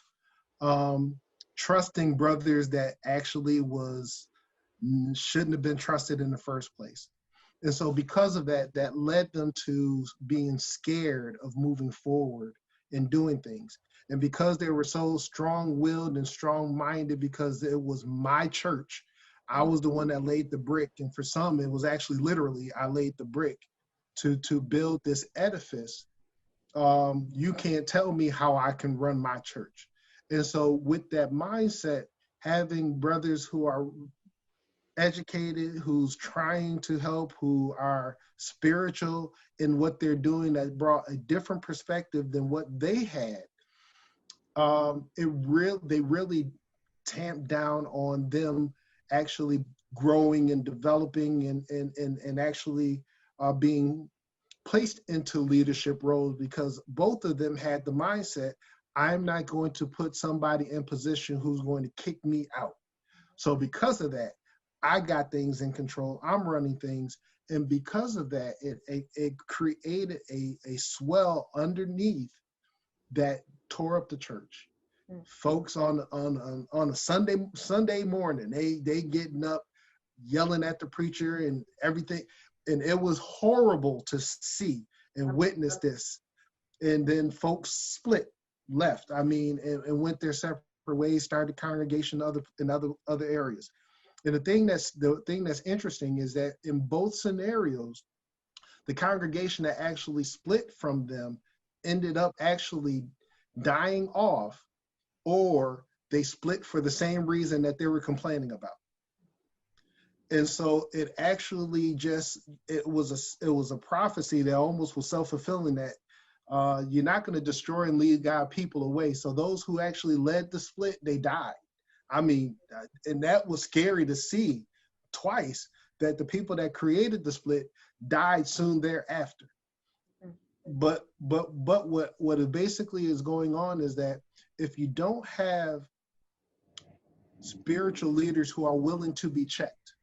trusting brothers that actually shouldn't have been trusted in the first place. And so because of that, that led them to being scared of moving forward and doing things. And because they were so strong-willed and strong-minded, because it was my church, I was the one that laid the brick. And for some, it was actually literally, I laid the brick to build this edifice. You can't tell me how I can run my church. And so with that mindset, having brothers who are educated, who's trying to help, who are spiritual in what they're doing, that brought a different perspective than what they had, they really tamped down on them actually growing and developing and actually being placed into leadership roles, because both of them had the mindset, I'm not going to put somebody in position who's going to kick me out. So because of that, I got things in control. I'm running things. And because of that, it created a swell underneath that tore up the church. Folks on a Sunday morning, they getting up, yelling at the preacher and everything. And it was horrible to see and witness this. And then folks split, left. I mean, and went their separate ways, started congregation in other areas. And the thing that's interesting is that in both scenarios, the congregation that actually split from them ended up actually dying off, or they split for the same reason that they were complaining about. And so it actually it was a prophecy that almost was self-fulfilling, that you're not going to destroy and lead God people away. So those who actually led the split, they died. I mean, and that was scary to see twice, that the people that created the split died soon thereafter. But what it basically is going on is that if you don't have spiritual leaders who are willing to be checked,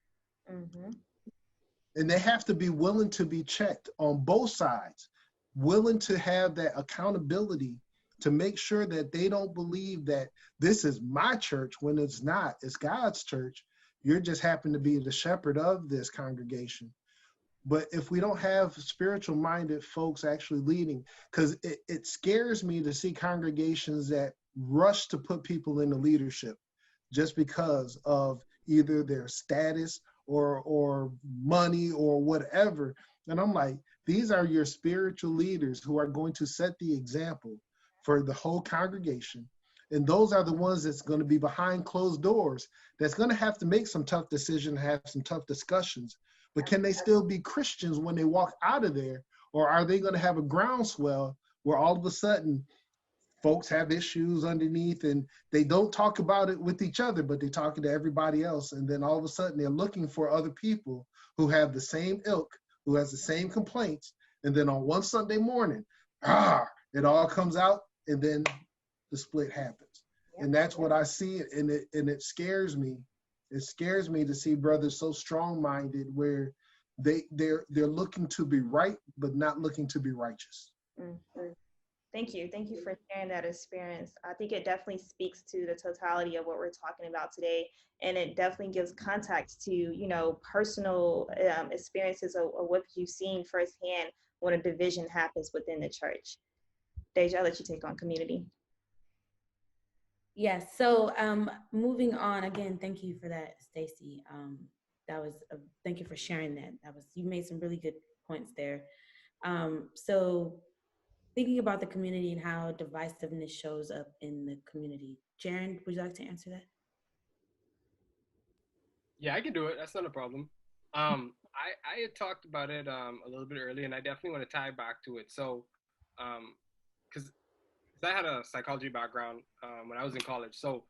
and they have to be willing to be checked on both sides, willing to have that accountability to make sure that they don't believe that this is my church when it's not, it's God's church. You're just happen to be the shepherd of this congregation. But if we don't have spiritual minded folks actually leading, because it scares me to see congregations that rush to put people into leadership just because of either their status or money or whatever. And I'm like, these are your spiritual leaders who are going to set the example for the whole congregation. And those are the ones that's going to be behind closed doors, that's going to have to make some tough decisions, have some tough discussions. But can they still be Christians when they walk out of there? Or are they going to have a groundswell where all of a sudden folks have issues underneath and they don't talk about it with each other, but they're talking to everybody else. And then all of a sudden they're looking for other people who have the same ilk, who has the same complaints. And then on one Sunday morning, it all comes out, and then the split happens. And that's what I see, and it scares me. It scares me to see brothers so strong-minded where they're looking to be right, but not looking to be righteous. Thank you for sharing that experience. I think it definitely speaks to the totality of what we're talking about today, and it definitely gives context to personal experiences of what you've seen firsthand when a division happens within the church. Deja, I'll let you take on community. Yes. So moving on again, thank you for that, Stacy. Thank you for sharing that. You made some really good points there. So thinking about the community and how divisiveness shows up in the community. Jaren, would you like to answer that? Yeah, I can do it. That's not a problem. I had talked about it a little bit earlier, and I definitely want to tie back to it. So, because I had a psychology background when I was in college. So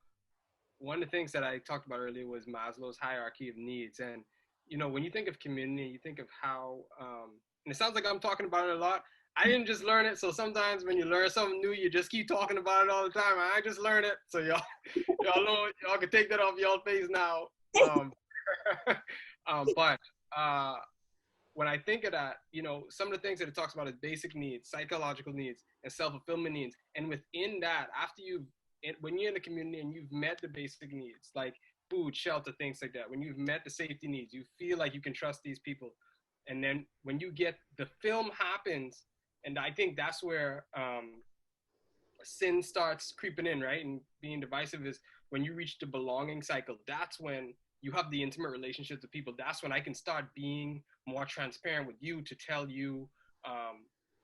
one of the things that I talked about earlier was Maslow's hierarchy of needs. And, you know, when you think of community, you think of how, and it sounds like I'm talking about it a lot. I didn't just learn it. So sometimes when you learn something new, you just keep talking about it all the time. I just learned it. So y'all know, y'all can take that off y'all face now. But when I think of that, you know, some of the things that it talks about is basic needs, psychological needs, and self-fulfillment needs. And within that, when you're in the community and you've met the basic needs, like food, shelter, things like that, when you've met the safety needs, you feel like you can trust these people. And then when you get, the film happens, and I think that's where sin starts creeping in, right? And being divisive is when you reach the belonging cycle. That's when you have the intimate relationships with people. That's when I can start being more transparent with you to tell you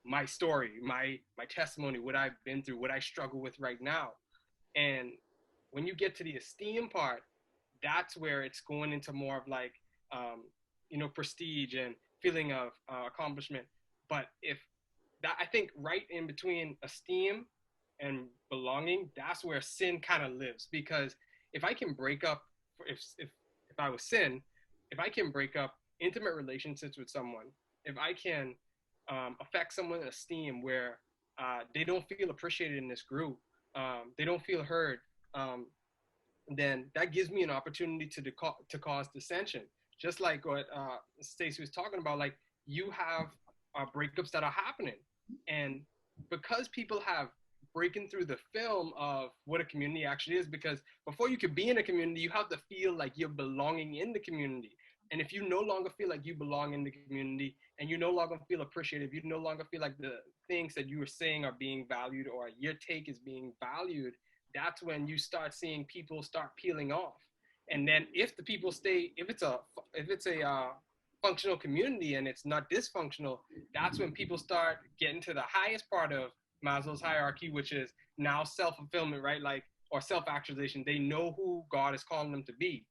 my story, my testimony, what I've been through, what I struggle with right now. And when you get to the esteem part, that's where it's going into more of like, you know, prestige and feeling of accomplishment. But if that, I think right in between esteem and belonging, that's where sin kind of lives. Because if I can break up, if I was sin, if I can break up intimate relationships with someone, if I can affect someone's esteem where they don't feel appreciated in this group, they don't feel heard, then that gives me an opportunity to cause dissension. Just like what Stacey was talking about, like you have breakups that are happening. And because people have breaking through the film of what a community actually is, because before you could be in a community, you have to feel like you're belonging in the community. And if you no longer feel like you belong in the community and you no longer feel appreciated, you no longer feel like the things that you were saying are being valued or your take is being valued, that's when you start seeing people start peeling off. And then if the people stay, if it's a functional community and it's not dysfunctional, that's when people start getting to the highest part of Maslow's hierarchy, which is now self-fulfillment, right? Like, or self-actualization. They know who God is calling them to be.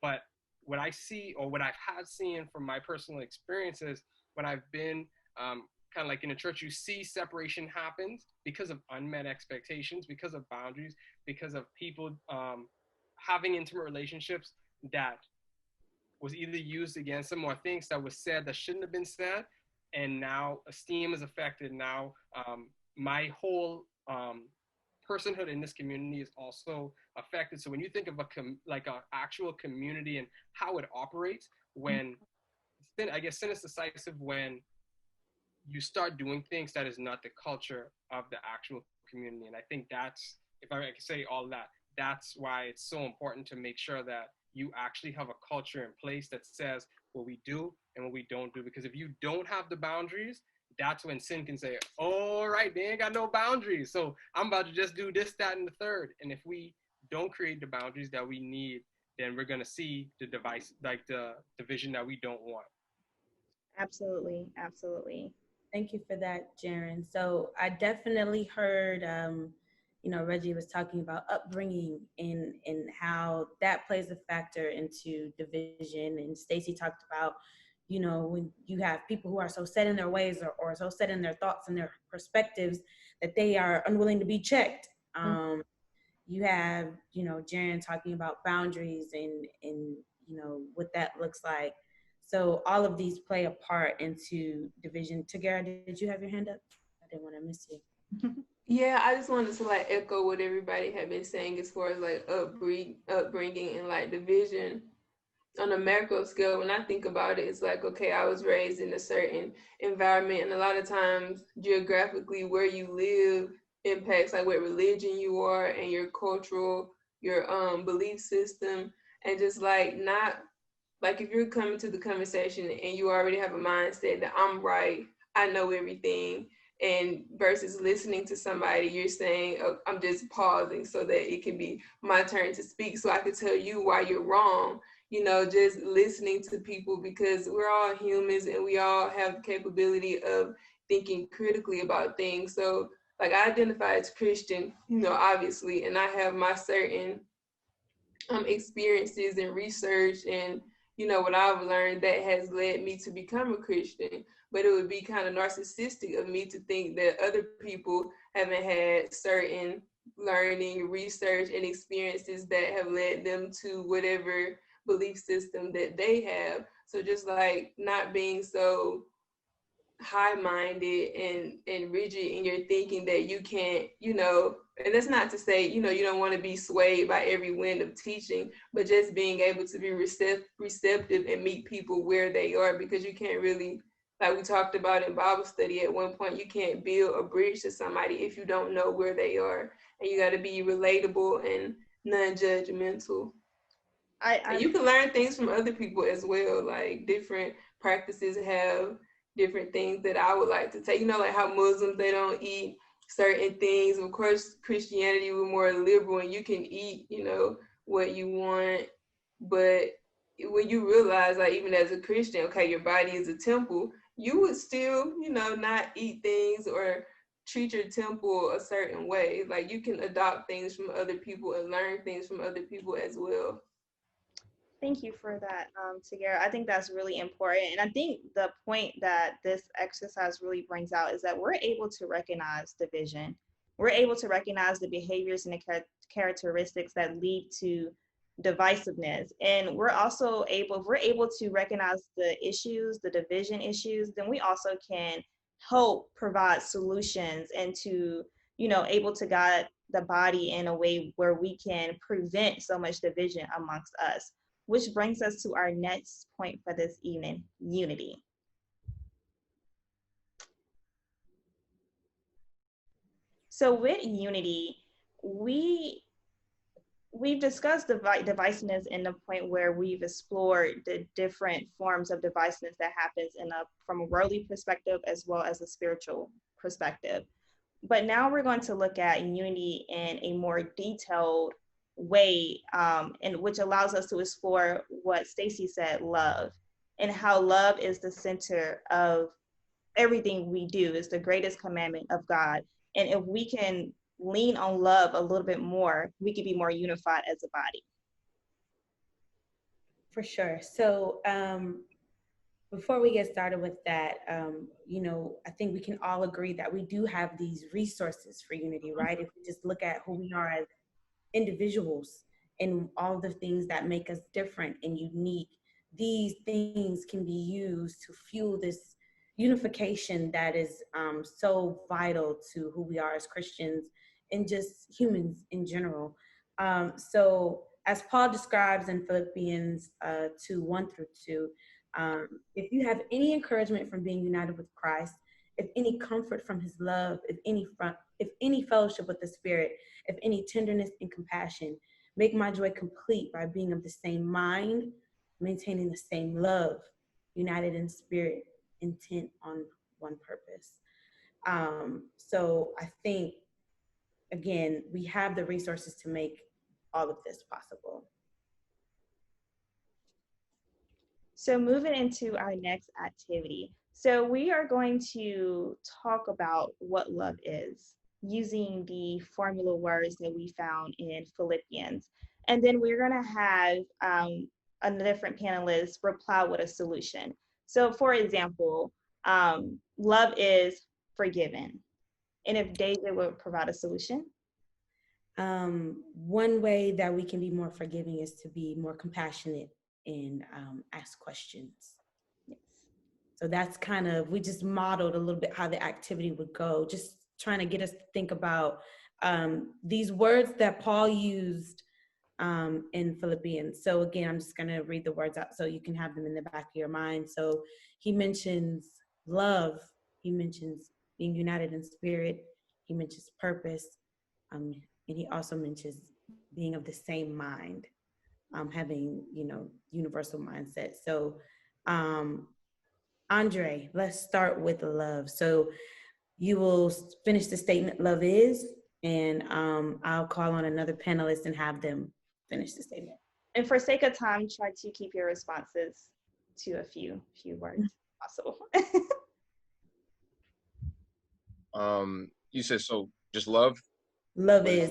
But what I see, or what I've had seen from my personal experiences, when I've been kind of like in a church, you see separation happens because of unmet expectations, because of boundaries, because of people having intimate relationships that was either used against them or things that was said that shouldn't have been said. And now esteem is affected. Now my whole personhood in this community is also affected. So when you think of like an actual community and how it operates, when I guess sin is decisive when you start doing things that is not the culture of the actual community. And I think that's, if I can say all that, that's why it's so important to make sure that you actually have a culture in place that says what we do and what we don't do. Because if you don't have the boundaries, that's when sin can say, all right, they ain't got no boundaries. So I'm about to just do this, that, and the third. And if we don't create the boundaries that we need, then we're going to see the division that we don't want. Absolutely. Absolutely. Thank you for that, Jaren. So I definitely heard, you know, Reggie was talking about upbringing and how that plays a factor into division. And Stacey talked about, you know, when you have people who are so set in their ways or so set in their thoughts and their perspectives that they are unwilling to be checked. You have, you know, Jaren talking about boundaries and you know, what that looks like. So all of these play a part into division. Tagara, did you have your hand up? I didn't want to miss you. Yeah, I just wanted to like echo what everybody had been saying as far as like upbringing and like division on a macro scale. When I think about it, it's like, okay, I was raised in a certain environment, and a lot of times geographically where you live impacts like what religion you are and your cultural, your belief system, and just like not like if you're coming to the conversation and you already have a mindset that I'm right, I know everything, and versus listening to somebody, you're saying, oh, I'm just pausing so that it can be my turn to speak so I can tell you why you're wrong. just listening to people, because we're all humans and we all have the capability of thinking critically about things. So like I identify as Christian, obviously, and I have my certain experiences and research and what I've learned that has led me to become a Christian. But it would be kind of narcissistic of me to think that other people haven't had certain learning, research, and experiences that have led them to whatever belief system that they have. So just like not being so high-minded and rigid in your thinking that you can't, and that's not to say, you don't want to be swayed by every wind of teaching, but just being able to be receptive and meet people where they are, because you can't really, like we talked about in Bible study at one point, you can't build a bridge to somebody if you don't know where they are, and you got to be relatable and non-judgmental. And you can learn things from other people as well. Like different practices have different things that I would like to take. Like how Muslims, they don't eat certain things. Of course, Christianity, we're more liberal and you can eat, what you want. But when you realize, like even as a Christian, okay, your body is a temple, you would still, not eat things or treat your temple a certain way. Like you can adopt things from other people and learn things from other people as well. Thank you for that, Tagara. I think that's really important. And I think the point that this exercise really brings out is that we're able to recognize division. We're able to recognize the behaviors and the characteristics that lead to divisiveness. And we're also able, if we're able to recognize the issues, the division issues, then we also can help provide solutions and to, able to guide the body in a way where we can prevent so much division amongst us. Which brings us to our next point for this evening, unity. So with unity, we've discussed divisiveness in the point where we've explored the different forms of divisiveness that happens from a worldly perspective as well as a spiritual perspective. But now we're going to look at unity in a more detailed way, and which allows us to explore what Stacy said, love, and how love is the center of everything we do, is the greatest commandment of God. And if we can lean on love a little bit more, we can be more unified as a body. For sure. So before we get started with that, I think we can all agree that we do have these resources for unity, right? If we just look at who we are as individuals and all the things that make us different and unique, these things can be used to fuel this unification that is so vital to who we are as Christians and just humans in general. So as Paul describes in Philippians 2:1-2, if you have any encouragement from being united with Christ, if any comfort from his love, if any fellowship with the Spirit, if any tenderness and compassion, make my joy complete by being of the same mind, maintaining the same love, united in spirit, intent on one purpose. So I think, again, we have the resources to make all of this possible. So moving into our next activity. So we are going to talk about what love is using the formula words that we found in Philippians. And then we're going to have a different panelist reply with a solution. So for example, love is forgiven. And if David would provide a solution. One way that we can be more forgiving is to be more compassionate and ask questions. Yes. So that's we just modeled a little bit how the activity would go, just trying to get us to think about these words that Paul used in Philippians. So again, I'm just going to read the words out so you can have them in the back of your mind. So he mentions love, he mentions being united in spirit, he mentions purpose, and he also mentions being of the same mind, having, universal mindset. So Andre, let's start with love. So you will finish the statement, love is, and I'll call on another panelist and have them finish the statement. And for sake of time, try to keep your responses to a few words if possible. You said so. Just love. Love What is.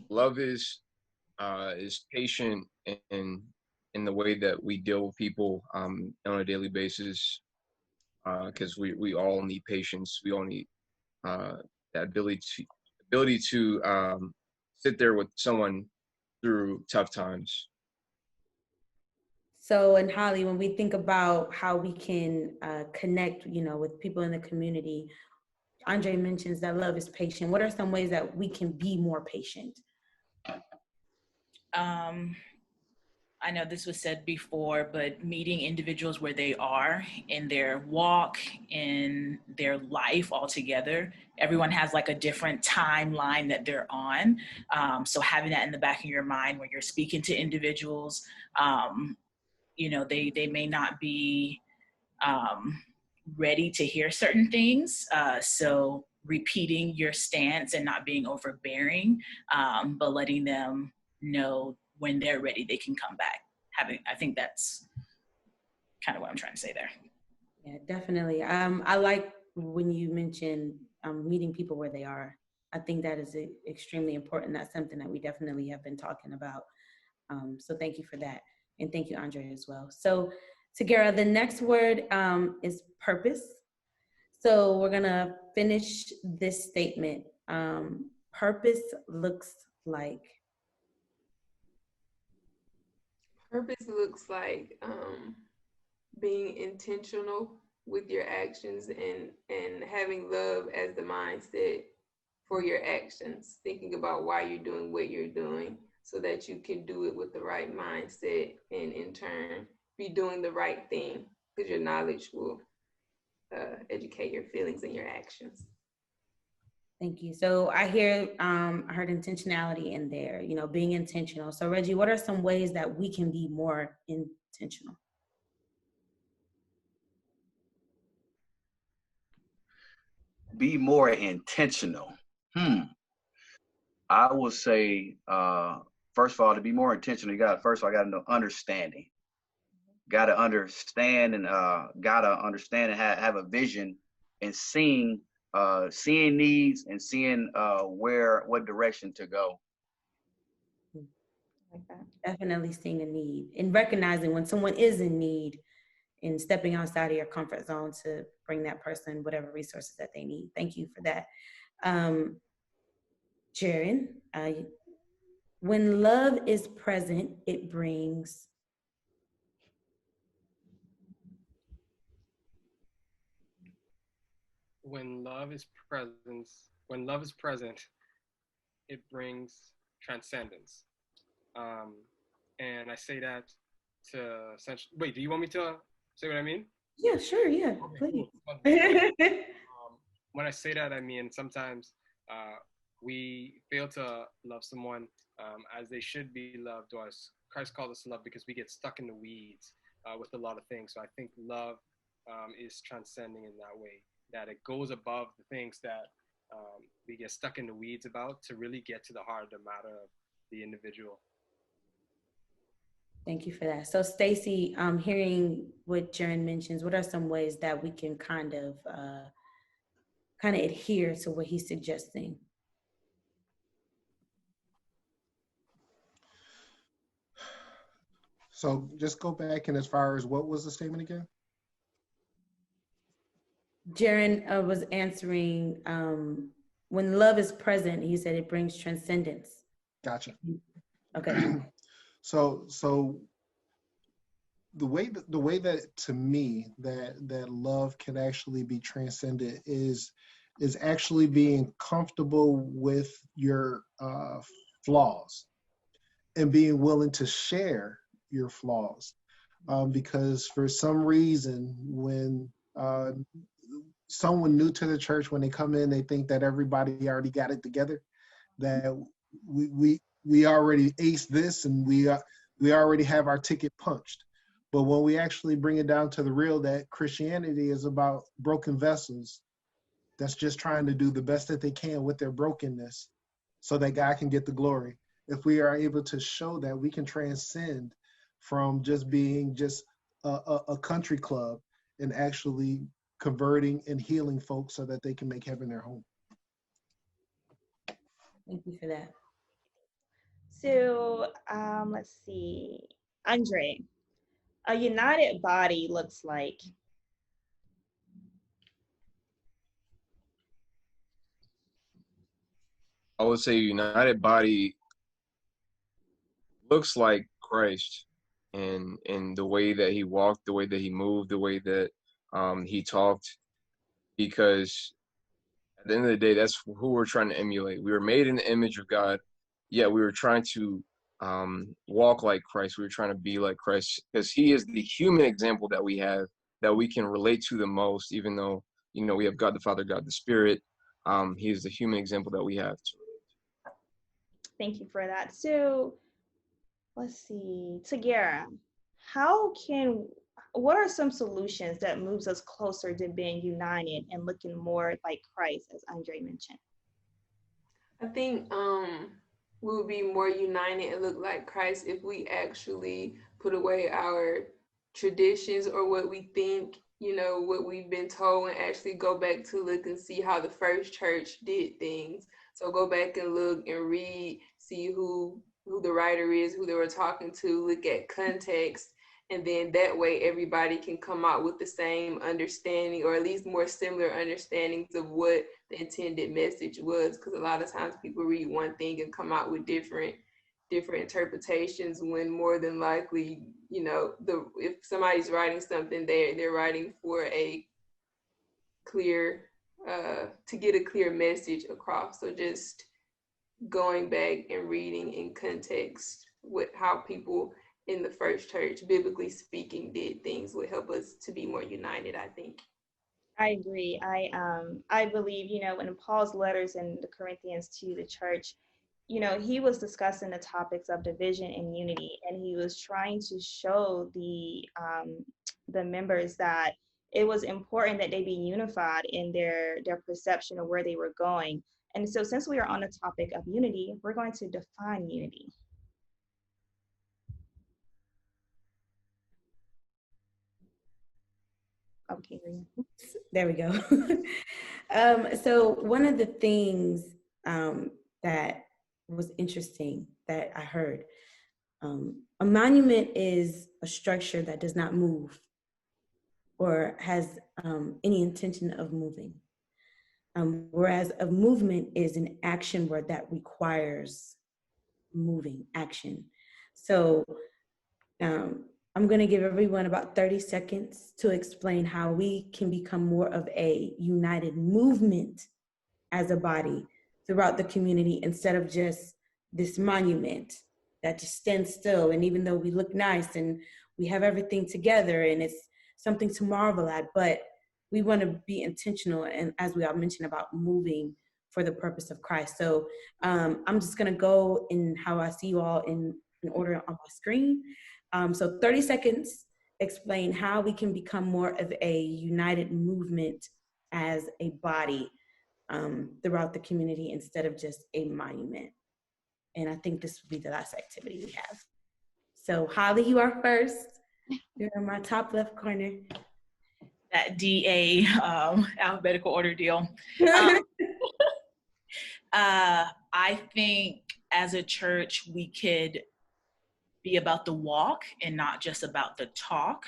love is patient in the way that we deal with people on a daily basis. Because we all need patience. We all need that ability to sit there with someone through tough times. So, and Holly, when we think about how we can connect, with people in the community, Andre mentions that love is patient. What are some ways that we can be more patient? I know this was said before, but meeting individuals where they are in their walk, in their life altogether. Everyone has like a different timeline that they're on. So having that in the back of your mind when you're speaking to individuals, they may not be ready to hear certain things. So repeating your stance and not being overbearing, but letting them know when they're ready, they can come back. I think that's kind of what I'm trying to say there. Yeah, definitely. I like when you mentioned meeting people where they are. I think that is extremely important. That's something that we definitely have been talking about. So thank you for that. And thank you, Andre, as well. So Tagara, the next word is purpose. So we're gonna finish this statement. Purpose looks like. Purpose looks like being intentional with your actions and having love as the mindset for your actions, thinking about why you're doing what you're doing so that you can do it with the right mindset and in turn be doing the right thing because your knowledge will educate your feelings and your actions. Thank you. So I heard intentionality in there, being intentional. So Reggie, what are some ways that we can be more intentional? Be more intentional. I would say, first of all, to be more intentional, you got to know understanding. Got to understand and have a vision and seeing needs and seeing what direction to go. Like that. Definitely seeing a need and recognizing when someone is in need and stepping outside of your comfort zone to bring that person whatever resources that they need. Thank you for that. Jaren, when love is present, it brings. When love is present, it brings transcendence. And I say that to essentially. Wait, do you want me to say what I mean? Yeah, sure. Yeah, Okay, please. cool. When I say that, I mean sometimes we fail to love someone as they should be loved, or as Christ calls us to love, because we get stuck in the weeds with a lot of things. So I think love is transcending in that way, that it goes above the things that we get stuck in the weeds about to really get to the heart of the matter of the individual. Thank you for that. So Stacy, hearing what Jaren mentions, what are some ways that we can kind of adhere to what he's suggesting? So just go back and as far as what was the statement again? Jaren was answering, when love is present, he said it brings transcendence. Gotcha. Okay. So the way that to me that love can actually be transcended is actually being comfortable with your flaws and being willing to share your flaws, because for some reason when someone new to the church, when they come in, they think that everybody already got it together, that we already aced this and we already have our ticket punched. But when we actually bring it down to the real, that Christianity is about broken vessels that's just trying to do the best that they can with their brokenness so that God can get the glory. if we are able to show that we can transcend from just being just a country club and actually converting and healing folks so that they can make heaven their home. Thank you for that. So let's see. Andre, a united body looks like. I would say united body looks like Christ, and in the way that he walked, the way that he moved, the way that he talked, because at the end of the day, that's who we're trying to emulate. We were made in the image of God, yet we were trying to walk like Christ. We were trying to be like Christ, because he is the human example that we have, that we can relate to the most, even though, you know, we have God the Father, God the Spirit. He is the human example that we have. Thank you for that. So let's see, Tagara, what are some solutions that moves us closer to being united and looking more like Christ, as Andre mentioned? I think we would be more united and look like Christ if we actually put away our traditions or what we think, you know, what we've been told, and actually go back to look and see how the first church did things. So go back and look and read, see who the writer is, who they were talking to, look at context, and then that way everybody can come out with the same understanding, or at least more similar understandings of what the intended message was. Because a lot of times people read one thing and come out with different interpretations, when more than likely, you know, if somebody's writing something, they're writing for a clear to get a clear message across. So just going back and reading in context how people in the first church, biblically speaking, did things would help us to be more united, I think. I agree. I believe, you know, in Paul's letters in the Corinthians to the church, you know, he was discussing the topics of division and unity, and he was trying to show the members that it was important that they be unified in their perception of where they were going. And so, since we are on the topic of unity, we're going to define unity. Okay, there we go. So one of the things that was interesting that I heard, a monument is a structure that does not move or has any intention of moving. Whereas a movement is an action word that requires moving action. So I'm going to give everyone about 30 seconds to explain how we can become more of a united movement as a body throughout the community, instead of just this monument that just stands still. And even though we look nice and we have everything together and it's something to marvel at, but we want to be intentional, and as we all mentioned, about moving for the purpose of Christ. So I'm just going to go in how I see you all in order on my screen. So 30 seconds, explain how we can become more of a united movement as a body throughout the community, instead of just a monument. And I think this will be the last activity we have. So Holly, you are first. You're in my top left corner. That DA alphabetical order deal. I think as a church, we could be about the walk and not just about the talk.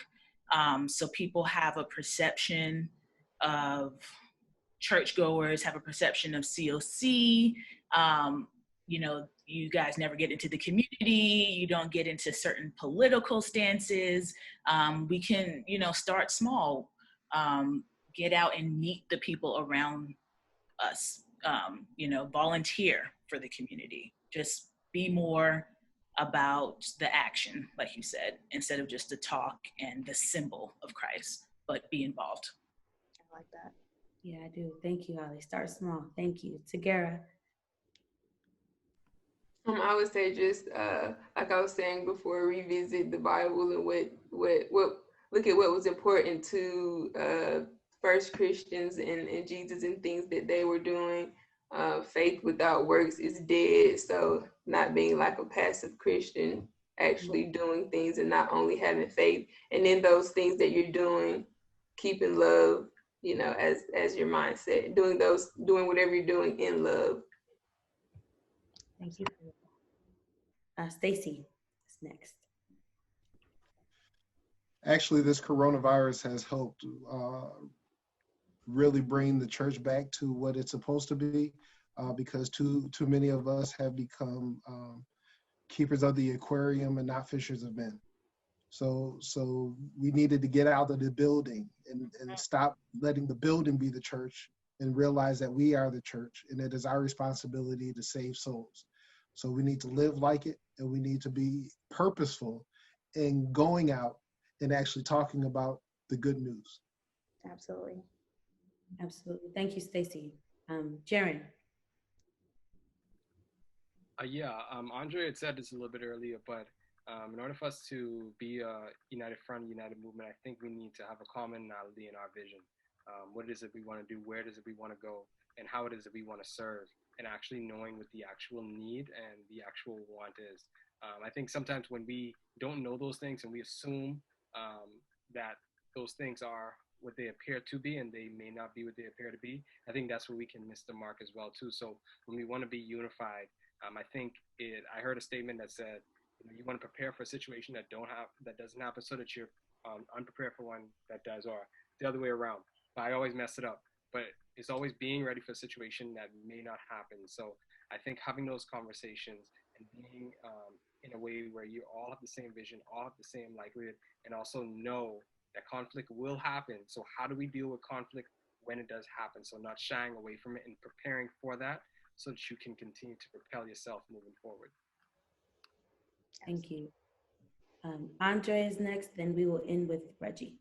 So people have a perception of churchgoers, have a perception of COC. You know, you guys never get into the community. You don't get into certain political stances. We can, you know, start small. Get out and meet the people around us. You know, volunteer for the community. Just be more about the action, like you said, instead of just the talk and the symbol of Christ, but be involved. I like that. Yeah, I do. Thank you, Holly. Start small. Thank you. Tagara. I would say just like I was saying before, revisit the Bible and what look at what was important to first Christians and Jesus and things that they were doing. faith without works is dead. So not being like a passive Christian, actually doing things and not only having faith, and then those things that you're doing, keeping love, you know, as your mindset, doing whatever you're doing in love. Thank you. Stacy is next. Actually, this coronavirus has helped really bring the church back to what it's supposed to be, because too many of us have become keepers of the aquarium and not fishers of men. So we needed to get out of the building and stop letting the building be the church, and realize that we are the church and it is our responsibility to save souls. So we need to live like it, and we need to be purposeful in going out and actually talking about the good news. Absolutely. Absolutely. Thank you, Stacy. Jaren. Andre had said this a little bit earlier, but in order for us to be a united front, united movement, I think we need to have a commonality in our vision. What it is that we want to do, where it is that we want to go, and how it is that we want to serve, and actually knowing what the actual need and the actual want is. I think sometimes when we don't know those things and we assume that those things are what they appear to be and they may not be what they appear to be, I think that's where we can miss the mark as well too. So when we want to be unified, I think I heard a statement that said, you want to prepare for a situation that doesn't happen, so that you're unprepared for one that does, or the other way around. But I always mess it up. But it's always being ready for a situation that may not happen. So I think having those conversations and being in a way where you all have the same vision, all have the same likelihood, and also know that conflict will happen. So how do we deal with conflict when it does happen? So not shying away from it and preparing for that, so that you can continue to propel yourself moving forward. Thank you. Andre is next, then we will end with Reggie.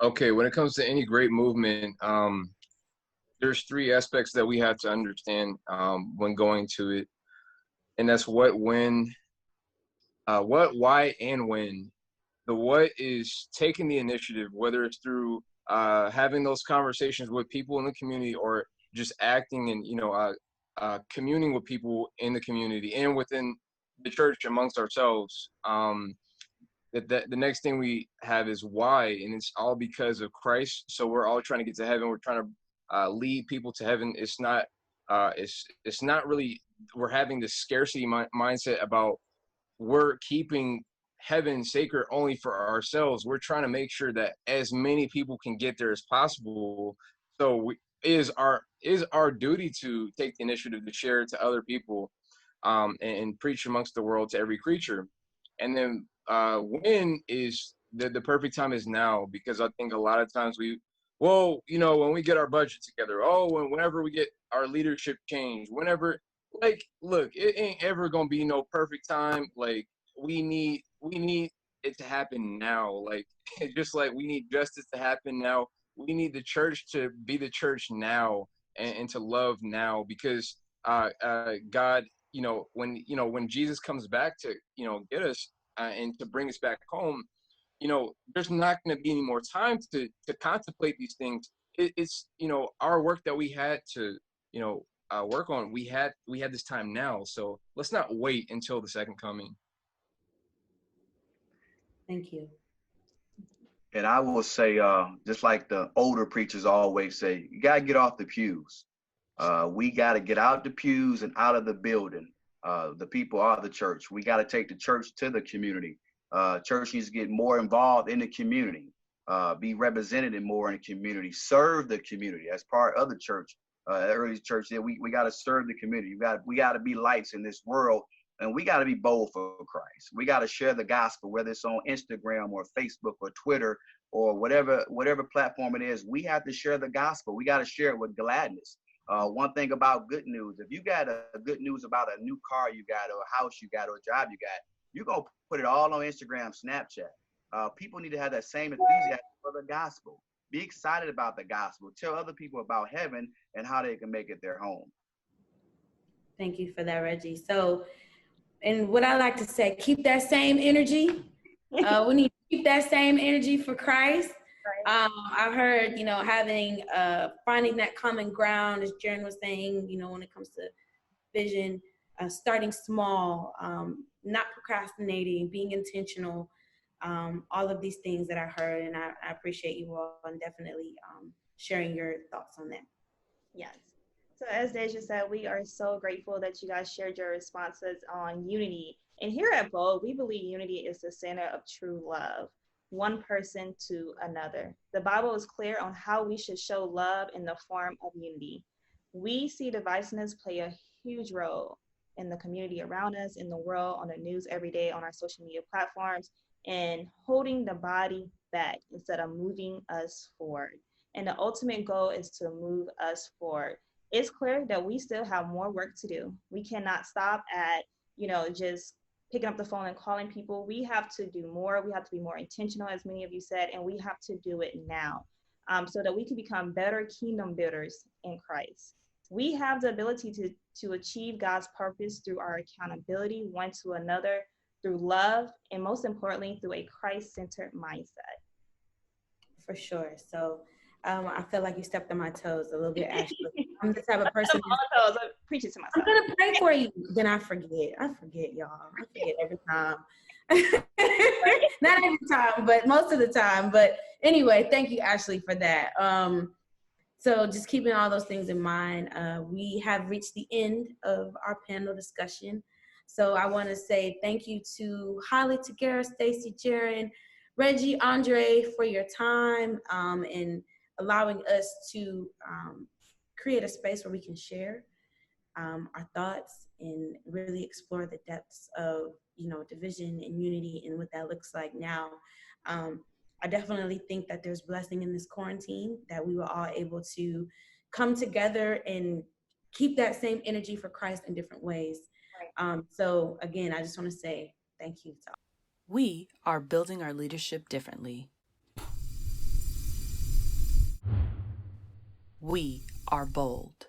Okay, when it comes to any great movement, there's three aspects that we have to understand when going to it. And that's what, when, what, why, and when. The what is taking the initiative, whether it's through having those conversations with people in the community, or just acting and communing with people in the community and within the church amongst ourselves. The next thing we have is why, and it's all because of Christ. So we're all trying to get to heaven. We're trying to lead people to heaven. It's not really, we're having this scarcity mindset about we're keeping heaven sacred only for ourselves. We're trying to make sure that as many people can get there as possible. So it is our duty to take the initiative to share it to other people, and preach amongst the world to every creature. And then when is the perfect time is now, because I think a lot of times when we get our budget together, whenever we get our leadership change, whenever, like, look, it ain't ever gonna be no perfect time. Like, we need it to happen now. Like, just like we need justice to happen now, we need the church to be the church now, and to love now, because God, when Jesus comes back to get us and to bring us back home, there's not going to be any more time to contemplate these things. It's our work that we had to work on. We had this time now, so let's not wait until the second coming. Thank you. And I will say, just like the older preachers always say, you got to get off the pews. We got to get out the pews and out of the building. The people are the church. We got to take the church to the community. Church needs to get more involved in the community, be represented more in the community, serve the community as part of the church. Early church, we got to serve the community. We got to be lights in this world, and we got to be bold for Christ. We got to share the gospel, whether it's on Instagram or Facebook or Twitter or whatever platform it is. We have to share the gospel. We got to share it with gladness. One thing about good news, if you got a good news about a new car you got, or a house you got, or a job you got, you're going to put it all on Instagram, Snapchat. People need to have that same enthusiasm for the gospel. Be excited about the gospel. Tell other people about heaven and how they can make it their home. Thank you for that, Reggie. So, and what I like to say, keep that same energy. We need to keep that same energy for Christ. I've heard, having, finding that common ground, as Jaren was saying, when it comes to vision, starting small, not procrastinating, being intentional, all of these things that I heard, and I appreciate you all and definitely sharing your thoughts on that. Yes. So as Deja said, we are so grateful that you guys shared your responses on unity. And here at Bold, we believe unity is the center of true love, one person to another. The Bible is clear on how we should show love in the form of unity. We see divisiveness play a huge role in the community around us, in the world, on the news every day, on our social media platforms, and holding the body back instead of moving us forward. And the ultimate goal is to move us forward. It's clear that we still have more work to do. We cannot stop at, just picking up the phone and calling people. We have to do more. We have to be more intentional, as many of you said, and we have to do it now, so that we can become better kingdom builders in Christ. We have the ability to achieve God's purpose through our accountability one to another, through love, and most importantly, through a Christ-centered mindset. For sure. So I feel like you stepped on my toes a little bit, Ashley. I'm the type of person. I'm preaching to myself. I'm gonna pray for you. Then I forget, y'all. I forget every time. Not every time, but most of the time. But anyway, thank you, Ashley, for that. So just keeping all those things in mind, we have reached the end of our panel discussion. So I want to say thank you to Holly, Tagara, Stacy, Jaren, Reggie, Andre for your time and allowing us to create a space where we can share our thoughts and really explore the depths of, division and unity and what that looks like now. I definitely think that there's blessing in this quarantine, that we were all able to come together and keep that same energy for Christ in different ways. So again, I just want to say thank you to all. We are building our leadership differently. We are bold.